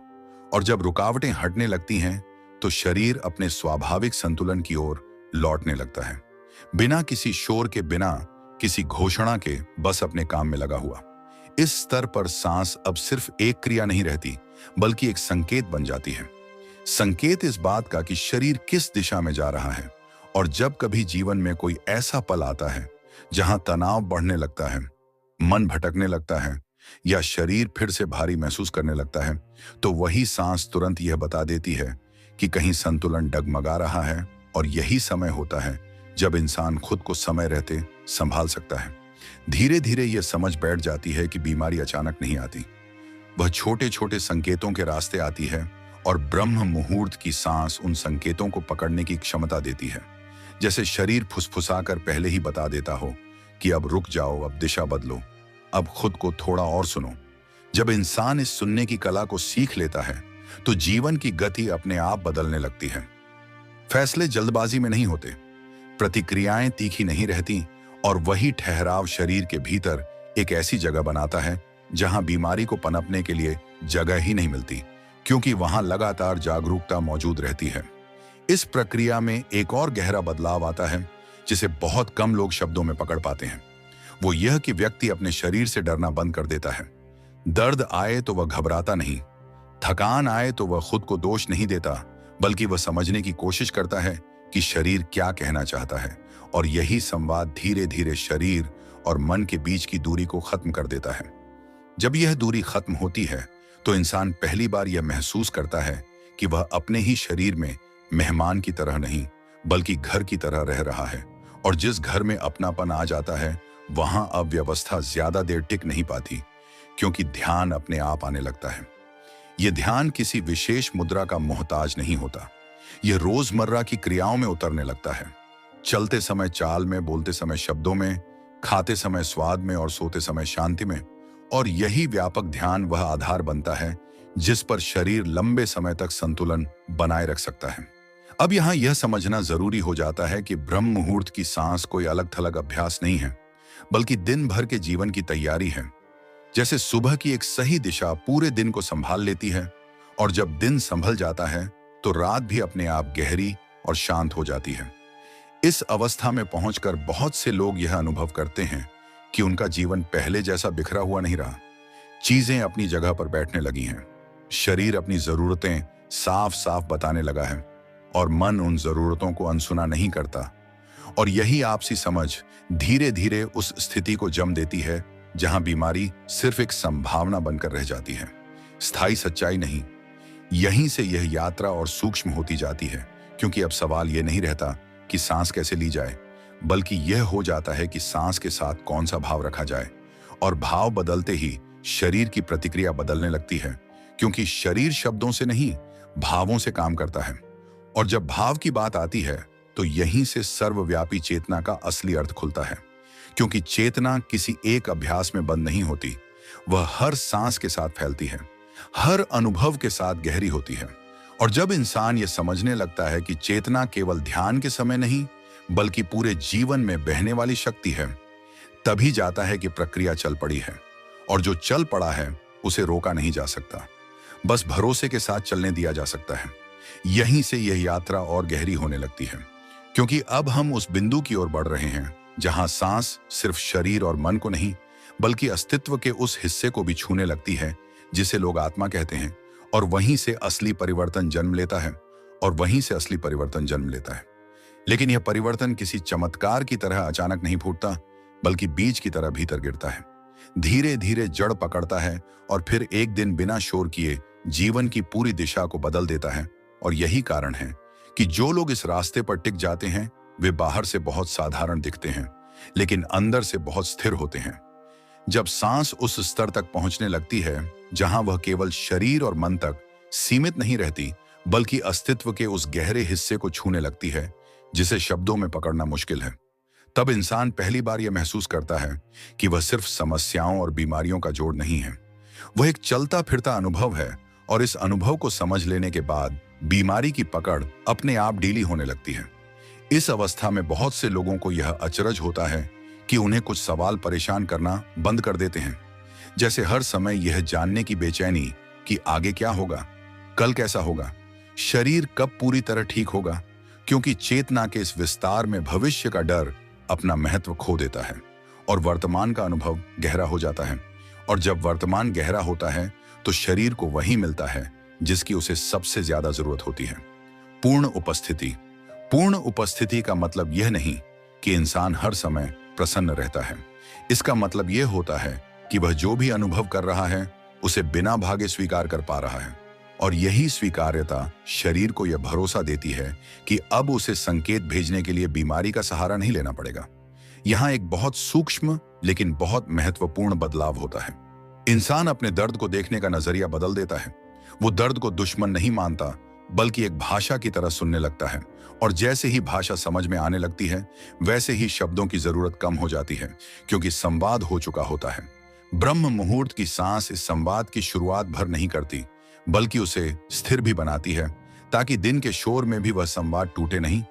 और जब रुकावटें हटने लगती हैं तो शरीर अपने स्वाभाविक संतुलन की ओर लौटने लगता है, बिना किसी शोर के, बिना किसी घोषणा के, बस अपने काम में लगा हुआ। इस स्तर पर सांस अब सिर्फ एक क्रिया नहीं रहती, बल्कि एक संकेत बन जाती है। संकेत इस बात का कि शरीर किस दिशा में जा रहा है। और जब कभी जीवन में कोई ऐसा पल आता है जहां तनाव बढ़ने लगता है, मन भटकने लगता है या शरीर फिर से भारी महसूस करने लगता है, तो वही सांस तुरंत यह बता देती है कि कहीं संतुलन डगमगा रहा है। और यही समय होता है जब इंसान खुद को समय रहते संभाल सकता है। धीरे धीरे यह समझ बैठ जाती है कि बीमारी अचानक नहीं आती, वह छोटे छोटे संकेतों के रास्ते आती है। और ब्रह्म मुहूर्त की सांस उन संकेतों को पकड़ने की क्षमता देती है, जैसे शरीर फुसफुसाकर पहले ही बता देता हो कि अब रुक जाओ, अब दिशा बदलो, अब खुद को थोड़ा और सुनो। जब इंसान इस सुनने की कला को सीख लेता है तो जीवन की गति अपने आप बदलने लगती है। फैसले जल्दबाजी में नहीं होते, प्रतिक्रियाएं तीखी नहीं रहती, और वही ठहराव शरीर के भीतर एक ऐसी जगह बनाता है जहां बीमारी को पनपने के लिए जगह ही नहीं मिलती, क्योंकि वहां लगातार जागरूकता मौजूद रहती है। इस प्रक्रिया में एक और गहरा बदलाव आता है जिसे बहुत कम लोग शब्दों में पकड़ पाते हैं। वो यह कि व्यक्ति अपने शरीर से डरना बंद कर देता है। दर्द आए तो वह घबराता नहीं, थकान आए तो वह खुद को दोष नहीं देता, बल्कि वह समझने की कोशिश करता है कि शरीर क्या कहना चाहता है। और यही संवाद धीरे धीरे शरीर और मन के बीच की दूरी को खत्म कर देता है। जब यह दूरी खत्म होती है तो इंसान पहली बार यह महसूस करता है कि वह अपने ही शरीर में मेहमान की तरह नहीं, बल्कि घर की तरह रह रहा है। और जिस घर में अपनापन आ जाता है वहां अब व्यवस्था ज्यादा देर टिक नहीं पाती, क्योंकि ध्यान अपने आप आने लगता है। यह ध्यान किसी विशेष मुद्रा का मोहताज नहीं होता, यह रोजमर्रा की क्रियाओं में उतरने लगता है। चलते समय चाल में, बोलते समय शब्दों में, खाते समय स्वाद में और सोते समय शांति में। और यही व्यापक ध्यान वह आधार बनता है जिस पर शरीर लंबे समय तक संतुलन बनाए रख सकता है। अब यहां यह समझना जरूरी हो जाता है कि ब्रह्म मुहूर्त की सांस कोई अलग थलग अभ्यास नहीं है, बल्कि दिन भर के जीवन की तैयारी है। जैसे सुबह की एक सही दिशा पूरे दिन को संभाल लेती है, और जब दिन संभल जाता है तो रात भी अपने आप गहरी और शांत हो जाती है। इस अवस्था में पहुंचकर बहुत से लोग यह अनुभव करते हैं कि उनका जीवन पहले जैसा बिखरा हुआ नहीं रहा। चीजें अपनी जगह पर बैठने लगी हैं, शरीर अपनी जरूरतें साफ साफ बताने लगा है, और मन उन जरूरतों को अनसुना नहीं करता। और यही आपसी समझ धीरे धीरे उस स्थिति को जन्म देती है जहां बीमारी सिर्फ एक संभावना बनकर रह जाती है, स्थायी सच्चाई नहीं। यहीं से यह यात्रा और सूक्ष्म होती जाती है, क्योंकि अब सवाल यह नहीं रहता कि सांस कैसे ली जाए, बल्कि यह हो जाता है कि सांस के साथ कौन सा भाव रखा जाए। और भाव बदलते ही शरीर की प्रतिक्रिया बदलने लगती है, क्योंकि शरीर शब्दों से नहीं, भावों से काम करता है। और जब भाव की बात आती है तो यहीं से सर्वव्यापी चेतना का असली अर्थ खुलता है, क्योंकि चेतना किसी एक अभ्यास में बंद नहीं होती, वह हर सांस के साथ फैलती है, हर अनुभव के साथ गहरी होती है। और जब इंसान यह समझने लगता है कि चेतना केवल ध्यान के समय नहीं, बल्कि पूरे जीवन में बहने वाली शक्ति है, तभी जाता है कि प्रक्रिया चल पड़ी है, और जो चल पड़ा है उसे रोका नहीं जा सकता, बस भरोसे के साथ चलने दिया जा सकता है। यहीं से यह यात्रा और गहरी होने लगती है, क्योंकि अब हम उस बिंदु की ओर बढ़ रहे हैं जहां सांस सिर्फ शरीर और मन को नहीं, बल्कि अस्तित्व के उस हिस्से को भी छूने लगती है जिसे लोग आत्मा कहते हैं, और वहीं से असली परिवर्तन जन्म लेता है। लेकिन यह परिवर्तन किसी चमत्कार की तरह अचानक नहीं फूटता, बल्कि बीज की तरह भीतर गिरता है, धीरे धीरे जड़ पकड़ता है और फिर एक दिन बिना शोर किए जीवन की पूरी दिशा को बदल देता है। और यही कारण है कि जो लोग इस रास्ते पर टिक जाते हैं वे बाहर से बहुत साधारण दिखते हैं, लेकिन अंदर से बहुत स्थिर होते हैं। जब सांस उस स्तर तक पहुंचने लगती है जहां वह केवल शरीर और मन तक सीमित नहीं रहती, बल्कि अस्तित्व के उस गहरे हिस्से को छूने लगती है जिसे शब्दों में पकड़ना मुश्किल है, तब इंसान पहली बार यह महसूस करता है कि वह सिर्फ समस्याओं और बीमारियों का जोड़ नहीं है, वह एक चलता फिरता अनुभव है। और इस अनुभव को समझ लेने के बाद बीमारी की पकड़ अपने आप ढीली होने लगती है। इस अवस्था में बहुत से लोगों को यह अचरज होता है कि उन्हें कुछ सवाल परेशान करना बंद कर देते हैं, जैसे हर समय यह जानने की बेचैनी कि आगे क्या होगा, कल कैसा होगा, शरीर कब पूरी तरह ठीक होगा, क्योंकि चेतना के इस विस्तार में भविष्य का डर अपना महत्व खो देता है और वर्तमान का अनुभव गहरा हो जाता है। और जब वर्तमान गहरा होता है तो शरीर को वही मिलता है जिसकी उसे सबसे ज्यादा जरूरत होती है, पूर्ण उपस्थिति। पूर्ण उपस्थिति का मतलब यह नहीं कि इंसान हर समय प्रसन्न रहता है। इसका मतलब यह होता है कि वह जो भी अनुभव कर रहा है उसे बिना भागे स्वीकार कर पा रहा है। और यही स्वीकार्यता शरीर को यह भरोसा देती है कि अब उसे संकेत भेजने के लिए बीमारी का सहारा नहीं लेना पड़ेगा। यहां एक बहुत सूक्ष्म लेकिन बहुत महत्वपूर्ण बदलाव होता है। इंसान अपने दर्द को देखने का नजरिया बदल देता है। वो दर्द को दुश्मन नहीं मानता, बल्कि एक भाषा की तरह सुनने लगता है। और जैसे ही भाषा समझ में आने लगती है, वैसे ही शब्दों की जरूरत कम हो जाती है, क्योंकि संवाद हो चुका होता है। ब्रह्म मुहूर्त की सांस इस संवाद की शुरुआत भर नहीं करती, बल्कि उसे स्थिर भी बनाती है, ताकि दिन के शोर में भी वह संवाद टूटे नहीं।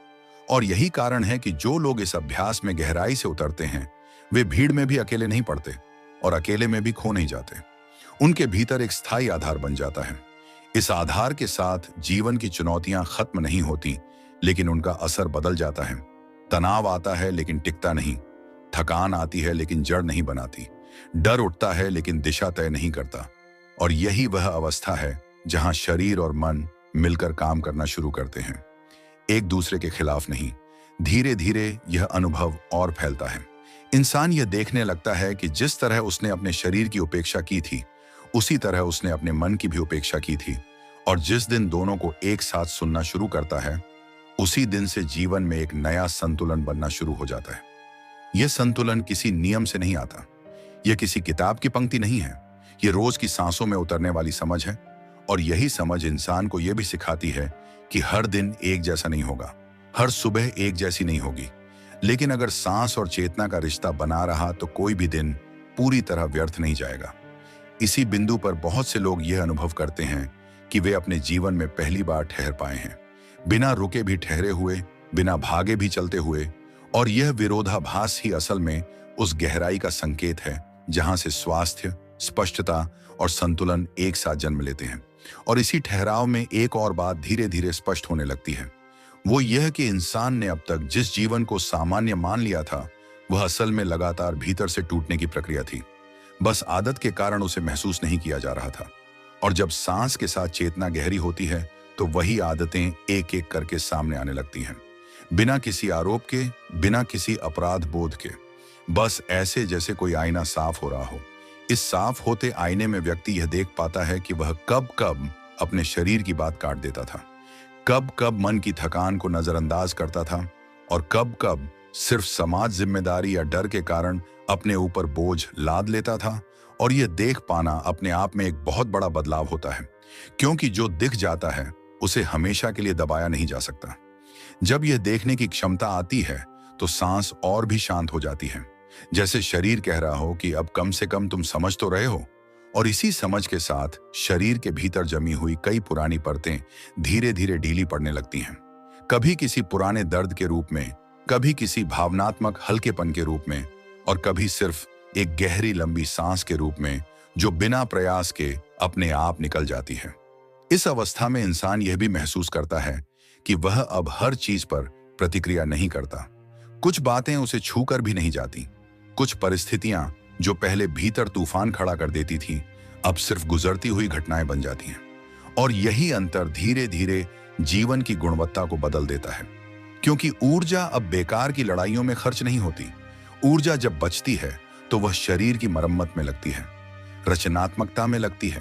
और यही कारण है कि जो लोग इस अभ्यास में गहराई से उतरते हैं, वे भीड़ में भी अकेले नहीं पड़ते और अकेले में भी खो नहीं जाते। उनके भीतर एक स्थायी आधार बन जाता है। इस आधार के साथ जीवन की चुनौतियां खत्म नहीं होती, लेकिन उनका असर बदल जाता है। तनाव आता है लेकिन टिकता नहीं, थकान आती है लेकिन जड़ नहीं बनाती, डर उठता है लेकिन दिशा तय नहीं करता। और यही वह अवस्था है जहां शरीर और मन मिलकर काम करना शुरू करते हैं, एक दूसरे के खिलाफ नहीं। धीरे धीरे यह अनुभव और फैलता है। इंसान यह देखने लगता है कि जिस तरह उसने अपने शरीर की उपेक्षा की थी, उसी तरह उसने अपने मन की भी उपेक्षा की थी। और जिस दिन दोनों को एक साथ सुनना शुरू करता है, उसी दिन से जीवन में एक नया संतुलन बनना शुरू हो जाता है। यह संतुलन किसी नियम से नहीं आता, यह किसी किताब की पंक्ति नहीं है, यह रोज की सांसों में उतरने वाली समझ है। और यही समझ इंसान को यह भी सिखाती है कि हर दिन एक जैसा नहीं होगा, हर सुबह एक जैसी नहीं होगी, लेकिन अगर सांस और चेतना का रिश्ता बना रहा तो कोई भी दिन पूरी तरह व्यर्थ नहीं जाएगा। इसी बिंदु पर बहुत से लोग यह अनुभव करते हैं कि वे अपने जीवन में पहली बार ठहर पाए हैं, बिना रुके भी ठहरे हुए, बिना भागे भी चलते हुए। और यह विरोधाभास ही असल में उस गहराई का संकेत है जहां से स्वास्थ्य, स्पष्टता और संतुलन एक साथ जन्म लेते हैं। और इसी ठहराव में एक और बात धीरे धीरे स्पष्ट होने लगती है, वो यह कि इंसान ने अब तक जिस जीवन को सामान्य मान लिया था, वह असल में लगातार भीतर से टूटने की प्रक्रिया थी। बस आदत के कारण उसे महसूस नहीं किया जा रहा था। और जब सांस के साथ चेतना गहरी होती है तो वही आदतें एक एक करके सामने आने लगती हैं, बिना किसी आरोप के, बिना किसी अपराध बोध के, बस ऐसे जैसे कोई आईना साफ हो रहा हो। इस साफ होते आईने में व्यक्ति यह देख पाता है कि वह कब कब अपने शरीर की बात काट देता था, कब कब मन की थकान को नजरअंदाज करता था, और कब कब सिर्फ समाज जिम्मेदारी या डर के कारण अपने ऊपर बोझ लाद लेता था। और यह देख पाना अपने आप में एक बहुत बड़ा बदलाव होता है, क्योंकि जो दिख जाता है उसे हमेशा के लिए दबाया नहीं जा सकता। जब यह देखने की क्षमता आती है तो सांस और भी शांत हो जाती है, जैसे शरीर कह रहा हो कि अब कम से कम तुम समझ तो रहे हो। और इसी समझ के साथ शरीर के भीतर जमी हुई कई पुरानी परतें धीरे धीरे ढीली पड़ने लगती हैं, कभी किसी पुराने दर्द के रूप में, कभी किसी भावनात्मक हल्केपन के रूप में, और कभी सिर्फ एक गहरी लंबी सांस के रूप में जो बिना प्रयास के अपने आप निकल जाती है। इस अवस्था में इंसान यह भी महसूस करता है कि वह अब हर चीज पर प्रतिक्रिया नहीं करता। कुछ बातें उसे छूकर भी नहीं जाती, कुछ परिस्थितियां जो पहले भीतर तूफान खड़ा कर देती थी, अब सिर्फ गुजरती हुई घटनाएं बन जाती हैं। और यही अंतर धीरे धीरे जीवन की गुणवत्ता को बदल देता है, क्योंकि ऊर्जा अब बेकार की लड़ाइयों में खर्च नहीं होती। ऊर्जा जब बचती है तो वह शरीर की मरम्मत में लगती है, रचनात्मकता में लगती है,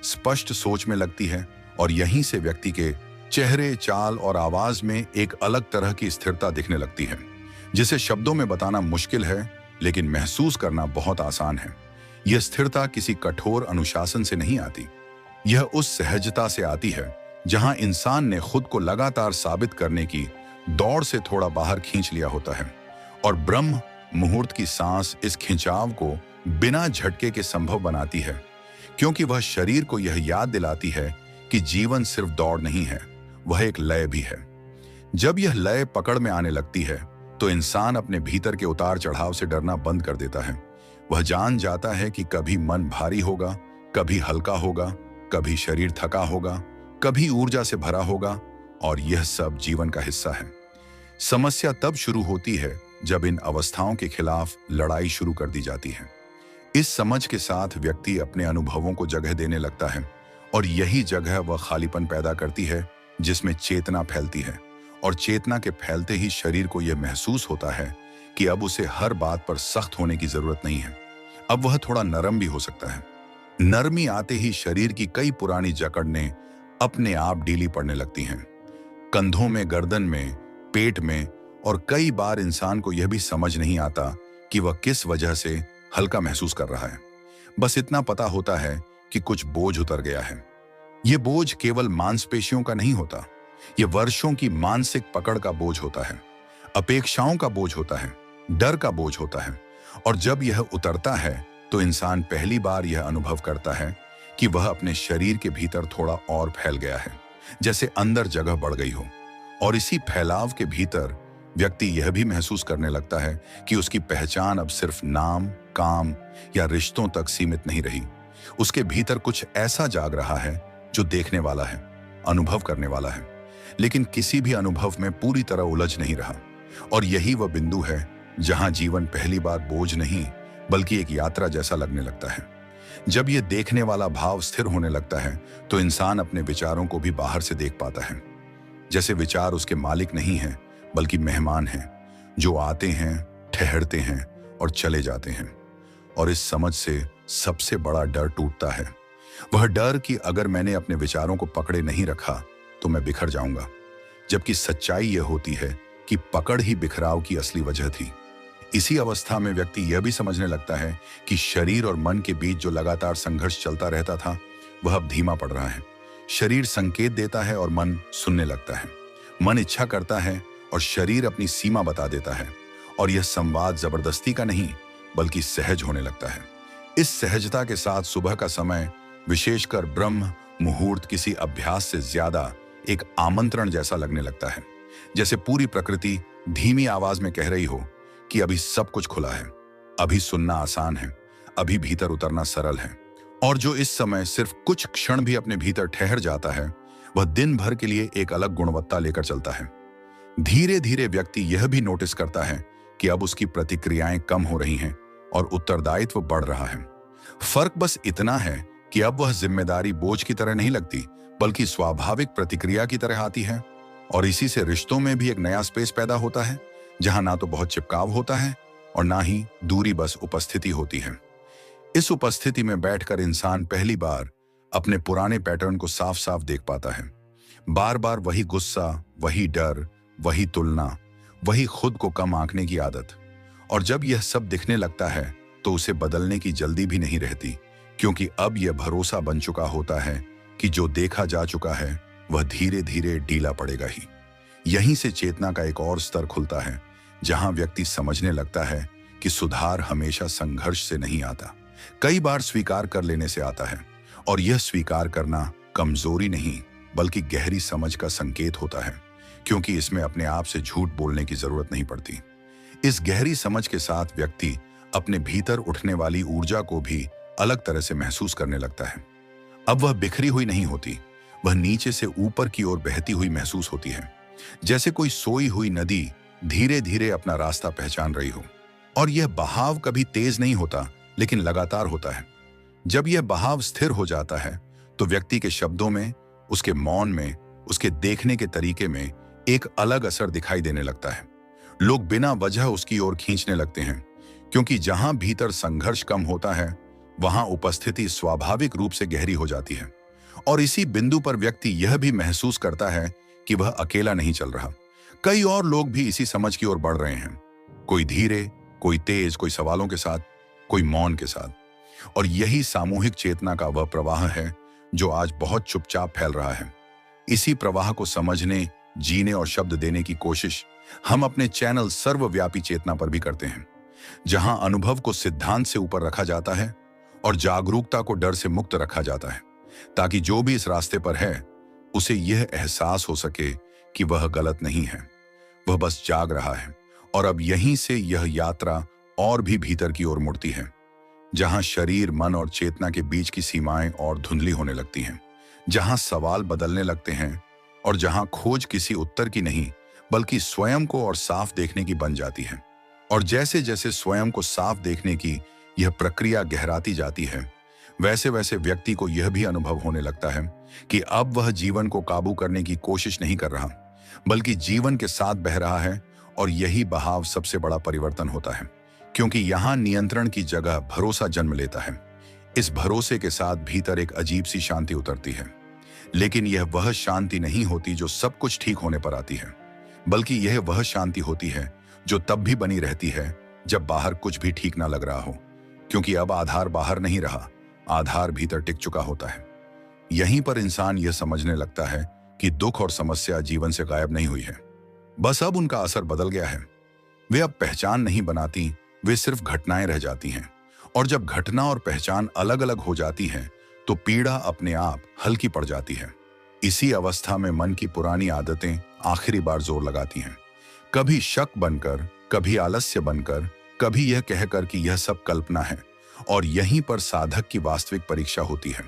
स्पष्ट सोच में लगती है, और यहीं से व्यक्ति के चेहरे, चाल और आवाज में एक अलग तरह की स्थिरता दिखने लगती है, जिसे शब्दों में बताना मुश्किल है लेकिन महसूस करना बहुत आसान है। यह स्थिरता किसी कठोर अनुशासन से नहीं आती, यह उस सहजता से आती है जहां इंसान ने खुद को लगातार साबित करने की दौड़ से थोड़ा बाहर खींच लिया होता है। और ब्रह्म मुहूर्त की सांस इस खिंचाव को बिना झटके के संभव बनाती है, क्योंकि वह शरीर को यह याद दिलाती है कि जीवन सिर्फ दौड़ नहीं है, वह एक लय भी है। जब यह लय पकड़ में आने लगती है तो इंसान अपने भीतर के उतार चढ़ाव से डरना बंद कर देता है। वह जान जाता है कि कभी मन भारी होगा, कभी हल्का होगा, कभी शरीर थका होगा, कभी ऊर्जा से भरा होगा, और यह सब जीवन का हिस्सा है। समस्या तब शुरू होती है जब इन अवस्थाओं के खिलाफ लड़ाई शुरू कर दी जाती है। इस समझ के साथ व्यक्ति अपने अनुभवों को जगह देने लगता है, और यही जगह वह खालीपन पैदा करती है जिसमें चेतना फैलती है। और चेतना के फैलते ही शरीर को यह महसूस होता है कि अब उसे हर बात पर सख्त होने की जरूरत नहीं है, अब वह थोड़ा नरम भी हो सकता है। नरमी आते ही शरीर की कई पुरानी जकड़ने अपने आप ढीली पड़ने लगती हैं, कंधों में, गर्दन में, पेट में, और कई बार इंसान को यह भी समझ नहीं आता कि वह किस वजह से हल्का महसूस कर रहा है। बस इतना पता होता है कि कुछ बोझ उतर गया है। यह बोझ केवल मांसपेशियों का नहीं होता, यह वर्षों की मानसिक पकड़ का बोझ होता है, अपेक्षाओं का बोझ होता है, डर का बोझ होता है। और जब यह उतरता है तो इंसान पहली बार यह अनुभव करता है कि वह अपने शरीर के भीतर थोड़ा और फैल गया है, जैसे अंदर जगह बढ़ गई हो। और इसी फैलाव के भीतर व्यक्ति यह भी महसूस करने लगता है कि उसकी पहचान अब सिर्फ नाम, काम या रिश्तों तक सीमित नहीं रही। उसके भीतर कुछ ऐसा जाग रहा है जो देखने वाला है, अनुभव करने वाला है, लेकिन किसी भी अनुभव में पूरी तरह उलझ नहीं रहा। और यही वह बिंदु है जहां जीवन पहली बार बोझ नहीं बल्कि एक यात्रा जैसा लगने लगता है। जब यह देखने वाला भाव स्थिर होने लगता है तो इंसान अपने विचारों को भी बाहर से देख पाता है, जैसे विचार उसके मालिक नहीं हैं बल्कि मेहमान हैं, जो आते हैं, ठहरते हैं और चले जाते हैं। और इस समझ से सबसे बड़ा डर टूटता है, वह डर कि अगर मैंने अपने विचारों को पकड़े नहीं रखा तो मैं बिखर जाऊंगा। जबकि सच्चाई यह होती है कि पकड़ ही बिखराव की असली वजह थी। इसी अवस्था में व्यक्ति यह भी समझने लगता है कि शरीर और मन के बीच जो लगातार संघर्ष चलता रहता था वह अब धीमा पड़ रहा है। शरीर संकेत देता है और मन सुनने लगता है। मन इच्छा करता है और शरीर अपनी सीमा बता देता है। और यह संवाद जबरदस्ती का नहीं बल्कि सहज होने लगता है। इस सहजता के साथ सुबह का समय, विशेषकर ब्रह्म मुहूर्त, किसी अभ्यास से ज्यादा एक आमंत्रण जैसा लगने लगता है, जैसे पूरी प्रकृति धीमी आवाज में कह रही हो कि अभी सब कुछ खुला है, अभी सुनना आसान है, अभी भीतर उतरना सरल है। और जो इस समय सिर्फ कुछ क्षण भी अपने भीतर ठहर जाता है वह दिन भर के लिए एक अलग गुणवत्ता लेकर चलता है। धीरे धीरे व्यक्ति यह भी नोटिस करता है कि अब उसकी प्रतिक्रियाएं कम हो रही हैं और उत्तरदायित्व बढ़ रहा है। फर्क बस इतना है कि अब वह जिम्मेदारी बोझ की तरह नहीं लगती बल्कि स्वाभाविक प्रतिक्रिया की तरह आती है। और इसी से रिश्तों में भी एक नया स्पेस पैदा होता है, जहां ना तो बहुत चिपकाव होता है और ना ही दूरी, बस उपस्थिति होती है। इस उपस्थिति में बैठकर इंसान पहली बार अपने पुराने पैटर्न को साफ साफ देख पाता है। बार बार वही गुस्सा, वही डर, वही तुलना, वही खुद को कम आंकने की आदत। और जब यह सब दिखने लगता है तो उसे बदलने की जल्दी भी नहीं रहती, क्योंकि अब यह भरोसा बन चुका होता है कि जो देखा जा चुका है वह धीरे धीरे ढीला पड़ेगा ही। यहीं से चेतना का एक और स्तर खुलता है, जहां व्यक्ति समझने लगता है कि सुधार हमेशा संघर्ष से नहीं आता, कई बार स्वीकार कर लेने से आता है। और यह स्वीकार करना कमजोरी नहीं बल्कि गहरी समझ का संकेत होता है, क्योंकि इसमें अपने आप से झूठ बोलने की जरूरत नहीं पड़ती। इस गहरी समझ के साथ व्यक्ति अपने भीतर उठने वाली ऊर्जा को भी अलग तरह से महसूस करने लगता है। अब वह बिखरी हुई नहीं होती, वह नीचे से ऊपर की ओर बहती हुई महसूस होती है, जैसे कोई सोई हुई नदी धीरे धीरे अपना रास्ता पहचान रही हो। और यह बहाव कभी तेज नहीं होता, लेकिन लगातार होता है। जब यह बहाव स्थिर हो जाता है तो व्यक्ति के शब्दों में, उसके मौन में, उसके देखने के तरीके में एक अलग असर दिखाई देने लगता है। लोग बिना वजह उसकी ओर खींचने लगते हैं, क्योंकि जहां भीतर संघर्ष कम होता है वहां उपस्थिति स्वाभाविक रूप से गहरी हो जाती है। और इसी बिंदु पर व्यक्ति यह भी महसूस करता है कि वह अकेला नहीं चल रहा। कई और लोग भी इसी समझ की ओर बढ़ रहे हैं, कोई धीरे, कोई तेज, कोई सवालों के साथ, कोई मौन के साथ। और यही सामूहिक चेतना का वह प्रवाह है जो आज बहुत चुपचाप फैल रहा है। इसी प्रवाह को समझने, जीने और शब्द देने की कोशिश हम अपने चैनल सर्वव्यापी चेतना पर भी करते हैं, जहां अनुभव को सिद्धांत से ऊपर रखा जाता है और जागरूकता को डर से मुक्त रखा जाता है, ताकि जो भी इस रास्ते पर है उसे यह एहसास हो सके कि वह गलत नहीं है, वह बस जाग रहा है। और अब यहीं से यह यात्रा और भी भीतर की ओर मुड़ती है, जहां शरीर, मन और चेतना के बीच की सीमाएं और धुंधली होने लगती हैं, जहां सवाल बदलने लगते हैं और जहां खोज किसी उत्तर की नहीं बल्कि स्वयं को और साफ देखने की बन जाती है। और जैसे जैसे स्वयं को साफ देखने की यह प्रक्रिया गहराती जाती है, वैसे वैसे व्यक्ति को यह भी अनुभव होने लगता है कि अब वह जीवन को काबू करने की कोशिश नहीं कर रहा, बल्कि जीवन के साथ बह रहा है। और यही बहाव सबसे बड़ा परिवर्तन होता है, क्योंकि यहां नियंत्रण की जगह भरोसा जन्म लेता है। इस भरोसे के साथ भीतर एक अजीब सी शांति उतरती है। लेकिन यह वह शांति नहीं होती जो सब कुछ ठीक होने पर आती है, बल्कि यह वह शांति होती है जो तब भी बनी रहती है जब बाहर कुछ भी ठीक ना लग रहा हो, क्योंकि अब आधार बाहर नहीं रहा, आधार भीतर टिक चुका होता है। यहीं पर इंसान यह समझने लगता है कि दुख और समस्या जीवन से गायब नहीं हुई है, बस अब उनका असर बदल गया है। वे अब पहचान नहीं बनाती, वे सिर्फ घटनाएं रह जाती हैं। और जब घटना और पहचान अलग अलग हो जाती है तो पीड़ा अपने आप हल्की पड़ जाती है। इसी अवस्था में मन की पुरानी आदतें आखिरी बार जोर लगाती हैं, कभी शक बनकर, कभी आलस्य बनकर, कभी यह कहकर कि यह सब कल्पना है। और यहीं पर साधक की वास्तविक परीक्षा होती है,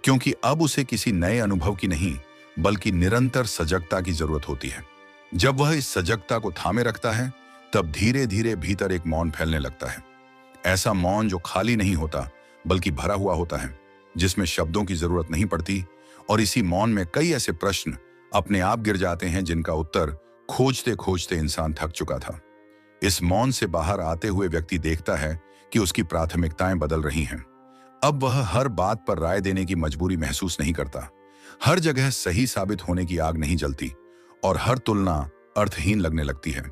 क्योंकि अब उसे किसी नए अनुभव की नहीं बल्कि निरंतर सजगता की जरूरत होती है। जब वह इस सजगता को थामे रखता है तब धीरे धीरे भीतर एक मौन फैलने लगता है। ऐसा मौन जो खाली नहीं होता बल्कि भरा हुआ होता है, जिसमें शब्दों की जरूरत नहीं पड़ती। और इसी मौन में कई ऐसे प्रश्न अपने आप गिर जाते हैं जिनका उत्तर खोजते खोजते इंसान थक चुका था। इस मौन से बाहर आते हुए व्यक्ति देखता है कि उसकी प्राथमिकताएं बदल रही हैं। अब वह हर बात पर राय देने की मजबूरी महसूस नहीं करता, हर जगह सही साबित होने की आग नहीं जलती, और हर तुलना अर्थहीन लगने लगती है,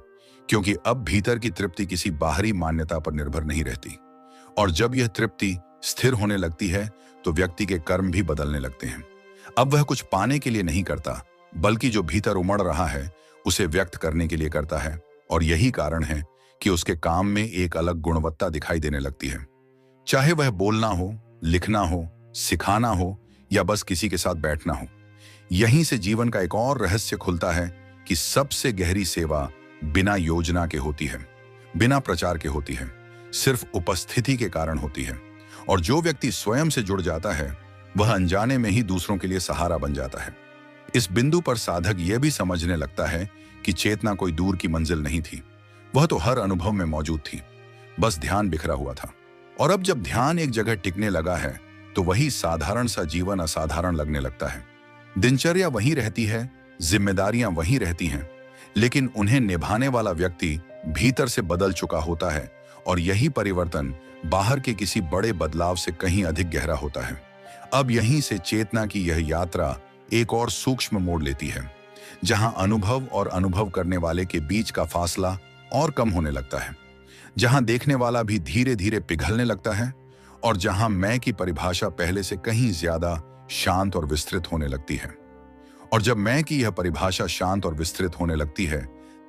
क्योंकि अब भीतर की तृप्ति किसी बाहरी मान्यता पर निर्भर नहीं रहती। और जब यह तृप्ति स्थिर होने लगती है तो व्यक्ति के कर्म भी बदलने लगते हैं। अब वह कुछ पाने के लिए नहीं करता, बल्कि जो भीतर उमड़ रहा है उसे व्यक्त करने के लिए करता है। और यही कारण है कि उसके काम में एक अलग गुणवत्ता दिखाई देने लगती है, चाहे वह बोलना हो, लिखना हो, सिखाना हो या बस किसी के साथ बैठना हो। यहीं से जीवन का एक और रहस्य खुलता है कि सबसे गहरी सेवा बिना योजना के होती है, बिना प्रचार के होती है, सिर्फ उपस्थिति के कारण होती है। और जो व्यक्ति स्वयं से जुड़ जाता है वह अनजाने में ही दूसरों के लिए सहारा बन जाता है। इस बिंदु पर साधक यह भी समझने लगता है कि चेतना कोई दूर की मंजिल नहीं थी, वह तो हर अनुभव में मौजूद थी, बस ध्यान बिखरा हुआ था। और अब जब ध्यान एक जगह टिकने लगा है तो वही साधारण सा जीवन असाधारण लगने लगता है। दिनचर्या वहीं रहती है, जिम्मेदारियां वहीं रहती हैं, लेकिन उन्हें निभाने वाला व्यक्ति भीतर से बदल चुका होता है। और यही परिवर्तन बाहर के किसी बड़े बदलाव से कहीं अधिक गहरा होता है। अब यहीं से चेतना की यह यात्रा एक और सूक्ष्म मोड़ लेती है, जहां अनुभव और अनुभव करने वाले के बीच का फासला और कम होने लगता है, जहां देखने वाला भी धीरे धीरे पिघलने लगता है, और जहां मैं की परिभाषा पहले से कहीं ज्यादा शांत और विस्तृत होने लगती है। और जब मैं की यह परिभाषा शांत और विस्तृत होने लगती है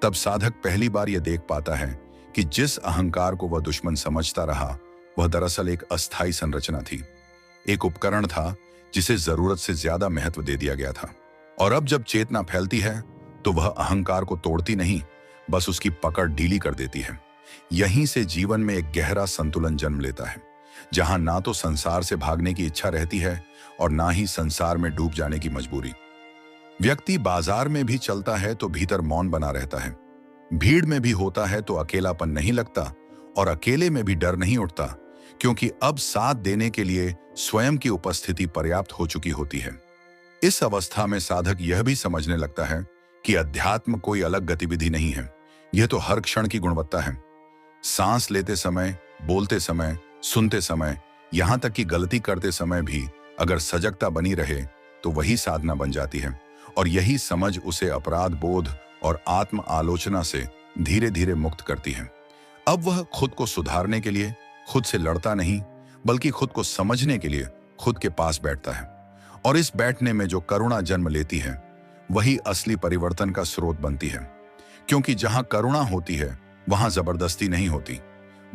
तब साधक पहली बार यह देख पाता है कि जिस अहंकार को वह दुश्मन समझता रहा वह दरअसल एक अस्थायी संरचना थी, एक उपकरण था जिसे जरूरत से ज्यादा महत्व दे दिया गया था। और अब जब चेतना फैलती है तो वह अहंकार को तोड़ती नहीं, बस उसकी पकड़ ढीली कर देती है। यहीं से जीवन में एक गहरा संतुलन जन्म लेता है, जहां ना तो संसार से भागने की इच्छा रहती है और ना ही संसार में डूब जाने की मजबूरी। व्यक्ति बाजार में भी चलता है तो भीतर मौन बना रहता है, भीड़ में भी होता है तो अकेलापन नहीं लगता, और अकेले में भी डर नहीं उठता, क्योंकि अब साथ देने के लिए स्वयं की उपस्थिति पर्याप्त हो चुकी होती है। इस अवस्था में साधक यह भी समझने लगता है कि अध्यात्म कोई अलग गतिविधि नहीं है, यह तो हर क्षण की गुणवत्ता है। सांस लेते समय, बोलते समय, सुनते समय, यहां तक कि गलती करते समय भी अगर सजगता बनी रहे तो वही साधना बन जाती है। और यही समझ उसे अपराध बोध और आत्म आलोचना से धीरे धीरे मुक्त करती है। अब वह खुद को सुधारने के लिए खुद से लड़ता नहीं, बल्कि खुद को समझने के लिए खुद के पास बैठता है। और इस बैठने में जो करुणा जन्म लेती है वही असली परिवर्तन का स्रोत बनती है। क्योंकि जहां करुणा होती है वहां जबरदस्ती नहीं होती,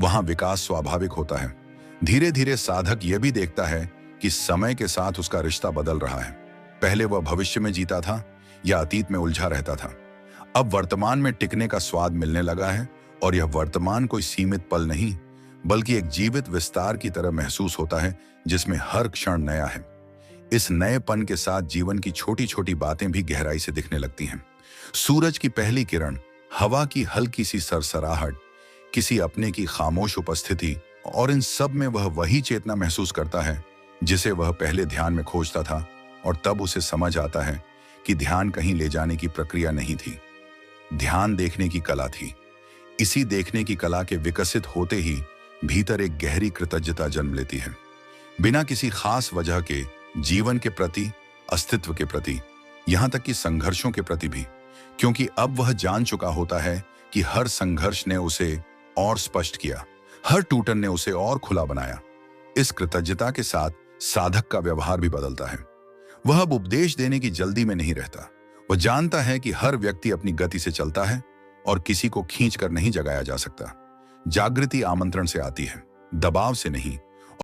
वहां विकास स्वाभाविक होता है। धीरे धीरे साधक यह भी देखता है कि समय के साथ उसका रिश्ता बदल रहा है। पहले वह भविष्य में जीता था या अतीत में उलझा रहता था। अब वर्तमान में टिकने का स्वाद मिलने लगा है और यह वर्तमान कोई सीमित पल नहीं, बल्कि एक जीवित विस्तार की तरह महसूस होता है जिसमें हर क्षण नया है। इस नएपन के साथ जीवन की छोटी छोटी बातें भी गहराई से दिखने लगती हैं। सूरज की पहली किरण, हवा की हल्की सी सरसराहट, किसी अपने की खामोश उपस्थिति, और इन सब में वह वही चेतना महसूस करता है जिसे वह पहले ध्यान में खोजता था। और तब उसे समझ आता है कि ध्यान कहीं ले जाने की प्रक्रिया नहीं थी, ध्यान देखने की कला थी। इसी देखने की कला के विकसित होते ही भीतर एक गहरी कृतज्ञता जन्म लेती है, बिना किसी खास वजह के, जीवन के प्रति, अस्तित्व के प्रति, यहां तक कि संघर्षों के प्रति भी। क्योंकि अब वह जान चुका होता है कि हर संघर्ष ने उसे और स्पष्ट किया, हर टूटन ने उसे और खुला बनाया। इस कृतज्ञता के साथ साधक का व्यवहार भी बदलता है। वह अब उपदेश देने की जल्दी में नहीं रहता। वह जानता है कि हर व्यक्ति अपनी गति से चलता है और किसी को खींच कर नहीं जगाया जा सकता। जागृति आमंत्रण से आती है, दबाव से नहीं।